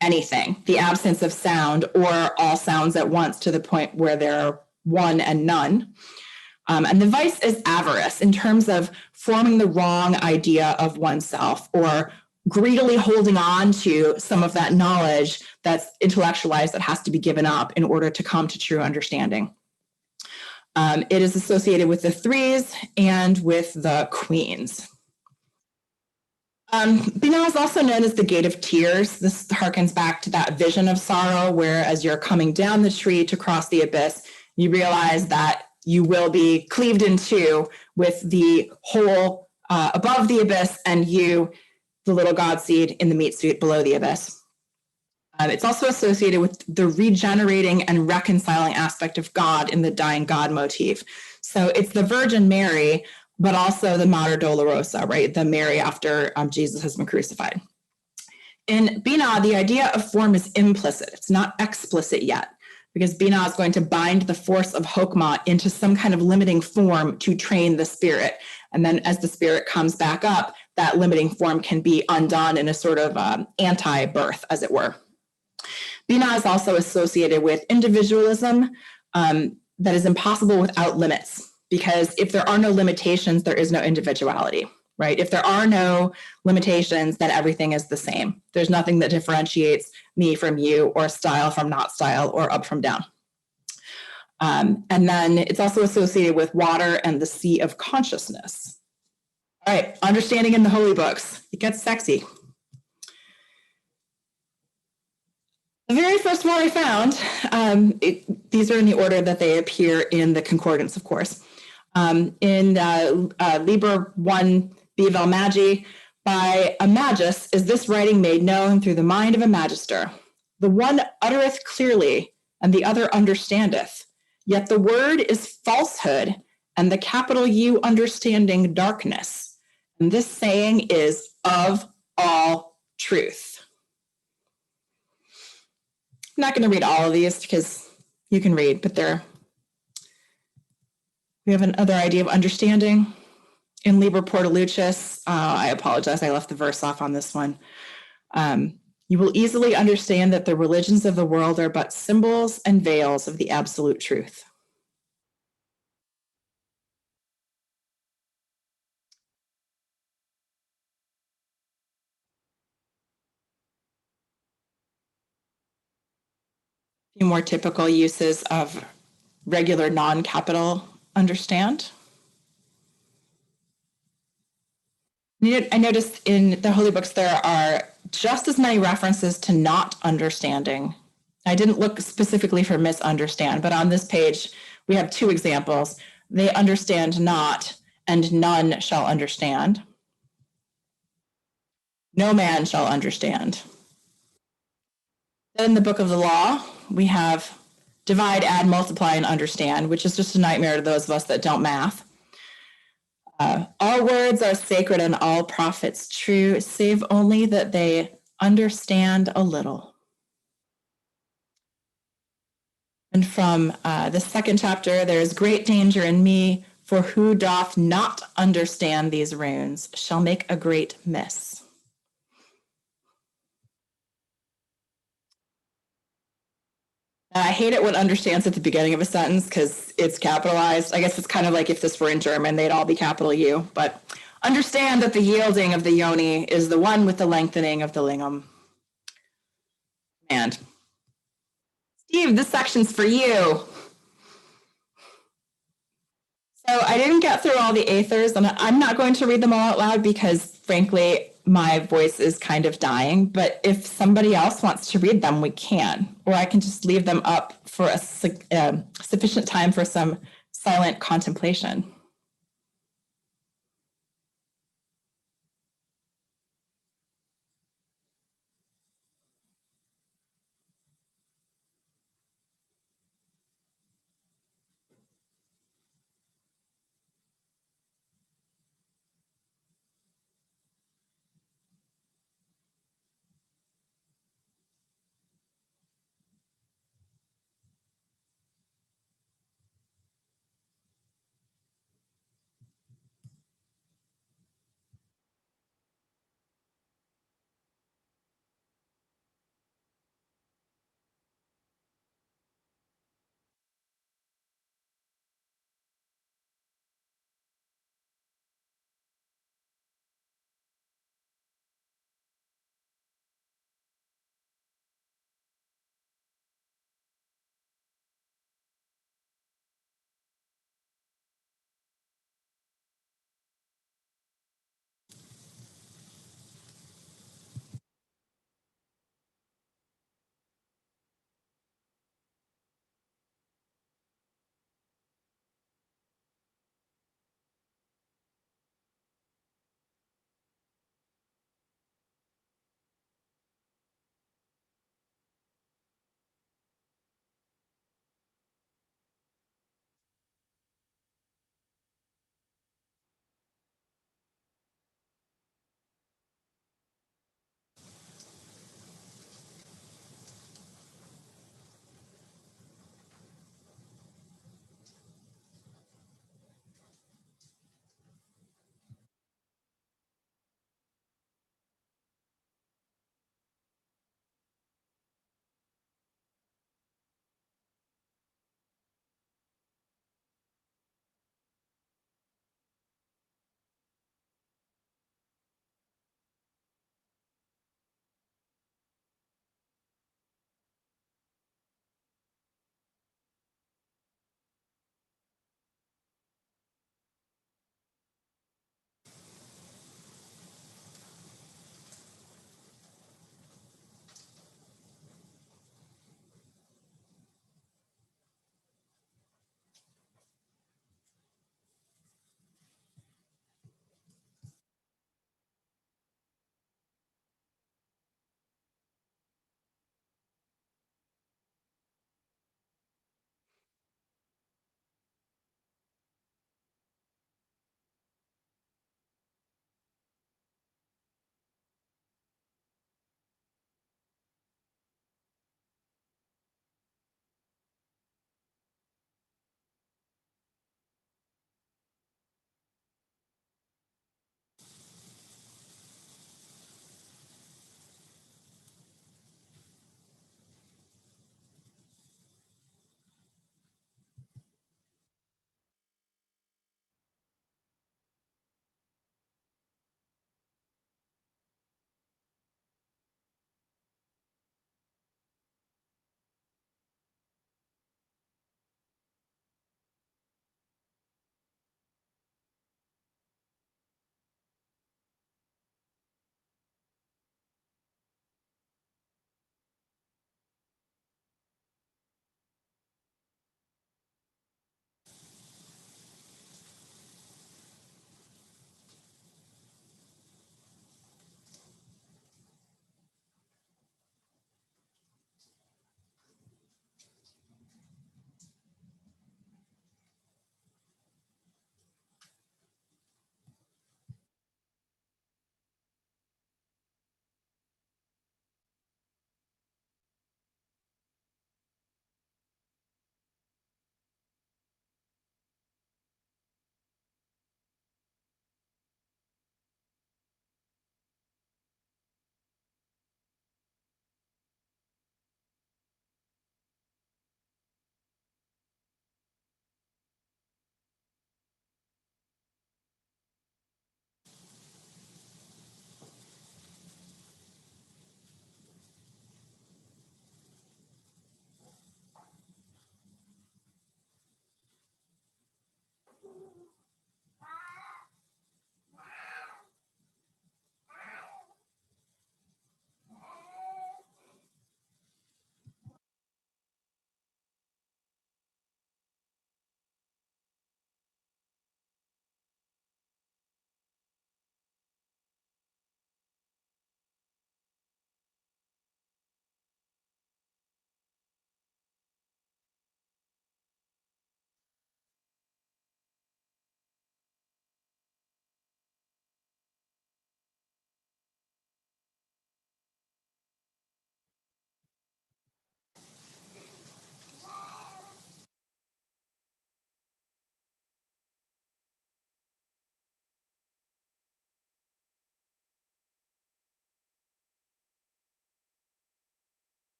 anything, the absence of sound or all sounds at once to the point where they're one and none. And the vice is avarice in terms of forming the wrong idea of oneself or greedily holding on to some of that knowledge that's intellectualized that has to be given up in order to come to true understanding. It is associated with the threes and with the queens. Bina is also known as the gate of tears. This harkens back to that vision of sorrow, where as you're coming down the tree to cross the abyss, you realize that you will be cleaved in two with the hole above the abyss and you, the little God seed, in the meat suit below the abyss. It's also associated with the regenerating and reconciling aspect of God in the dying God motif. So it's the Virgin Mary, but also the Mater Dolorosa, right? The Mary after Jesus has been crucified. In Bina, the idea of form is implicit. It's not explicit yet, because Bina is going to bind the force of Hokmah into some kind of limiting form to train the spirit. And then as the spirit comes back up, that limiting form can be undone in a sort of anti-birth, as it were. Bina is also associated with individualism that is impossible without limits, because if there are no limitations, there is no individuality, right? If there are no limitations, then everything is the same. There's nothing that differentiates me from you, or style from not style, or up from down. And then it's also associated with water and the sea of consciousness. All right, understanding in the holy books. It gets sexy. The very first one I found, these are in the order that they appear in the concordance, of course. In Liber 1 Bivel Magi, by a magus is this writing made known through the mind of a magister. The one uttereth clearly, and the other understandeth. Yet the word is falsehood, and the capital U understanding darkness. And this saying is of all truth. I'm not going to read all of these because you can read, but we have another idea of understanding. In Liber Portalucis, I apologize, I left the verse off on this one. You will easily understand that the religions of the world are but symbols and veils of the absolute truth. A few more typical uses of regular non-capital understand. I noticed in the holy books there are just as many references to not understanding. I didn't look specifically for misunderstand, but on this page we have two examples. They understand not, and none shall understand. No man shall understand. Then in the book of the law, we have divide, add, multiply, and understand, which is just a nightmare to those of us that don't math. All words are sacred and all prophets true, save only that they understand a little. And from the second chapter, there is great danger in me, for who doth not understand these runes shall make a great miss. I hate it when understands at the beginning of a sentence because it's capitalized. I guess it's kind of like if this were in German, they'd all be capital U. But understand that the yielding of the yoni is the one with the lengthening of the lingam. And Steve, this section's for you. So I didn't get through all the aethers, and I'm not going to read them all out loud because, frankly, my voice is kind of dying. But if somebody else wants to read them, we can. Or I can just leave them up for a sufficient time for some silent contemplation.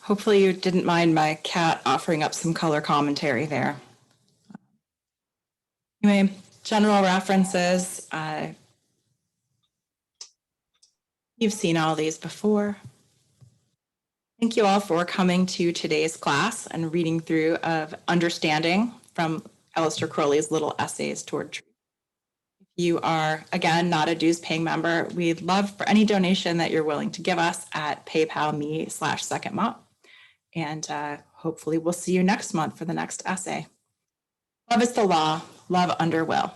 Hopefully you didn't mind my cat offering up some color commentary there. Anyway, general references. You've seen all these before. Thank you all for coming to today's class and reading through of Understanding from Aleister Crowley's little essays toward truth. If you are, again, not a dues paying member, we'd love for any donation that you're willing to give us at PayPal.me/Sekhet-Maat. And hopefully we'll see you next month for the next essay. Love is the law, love under will.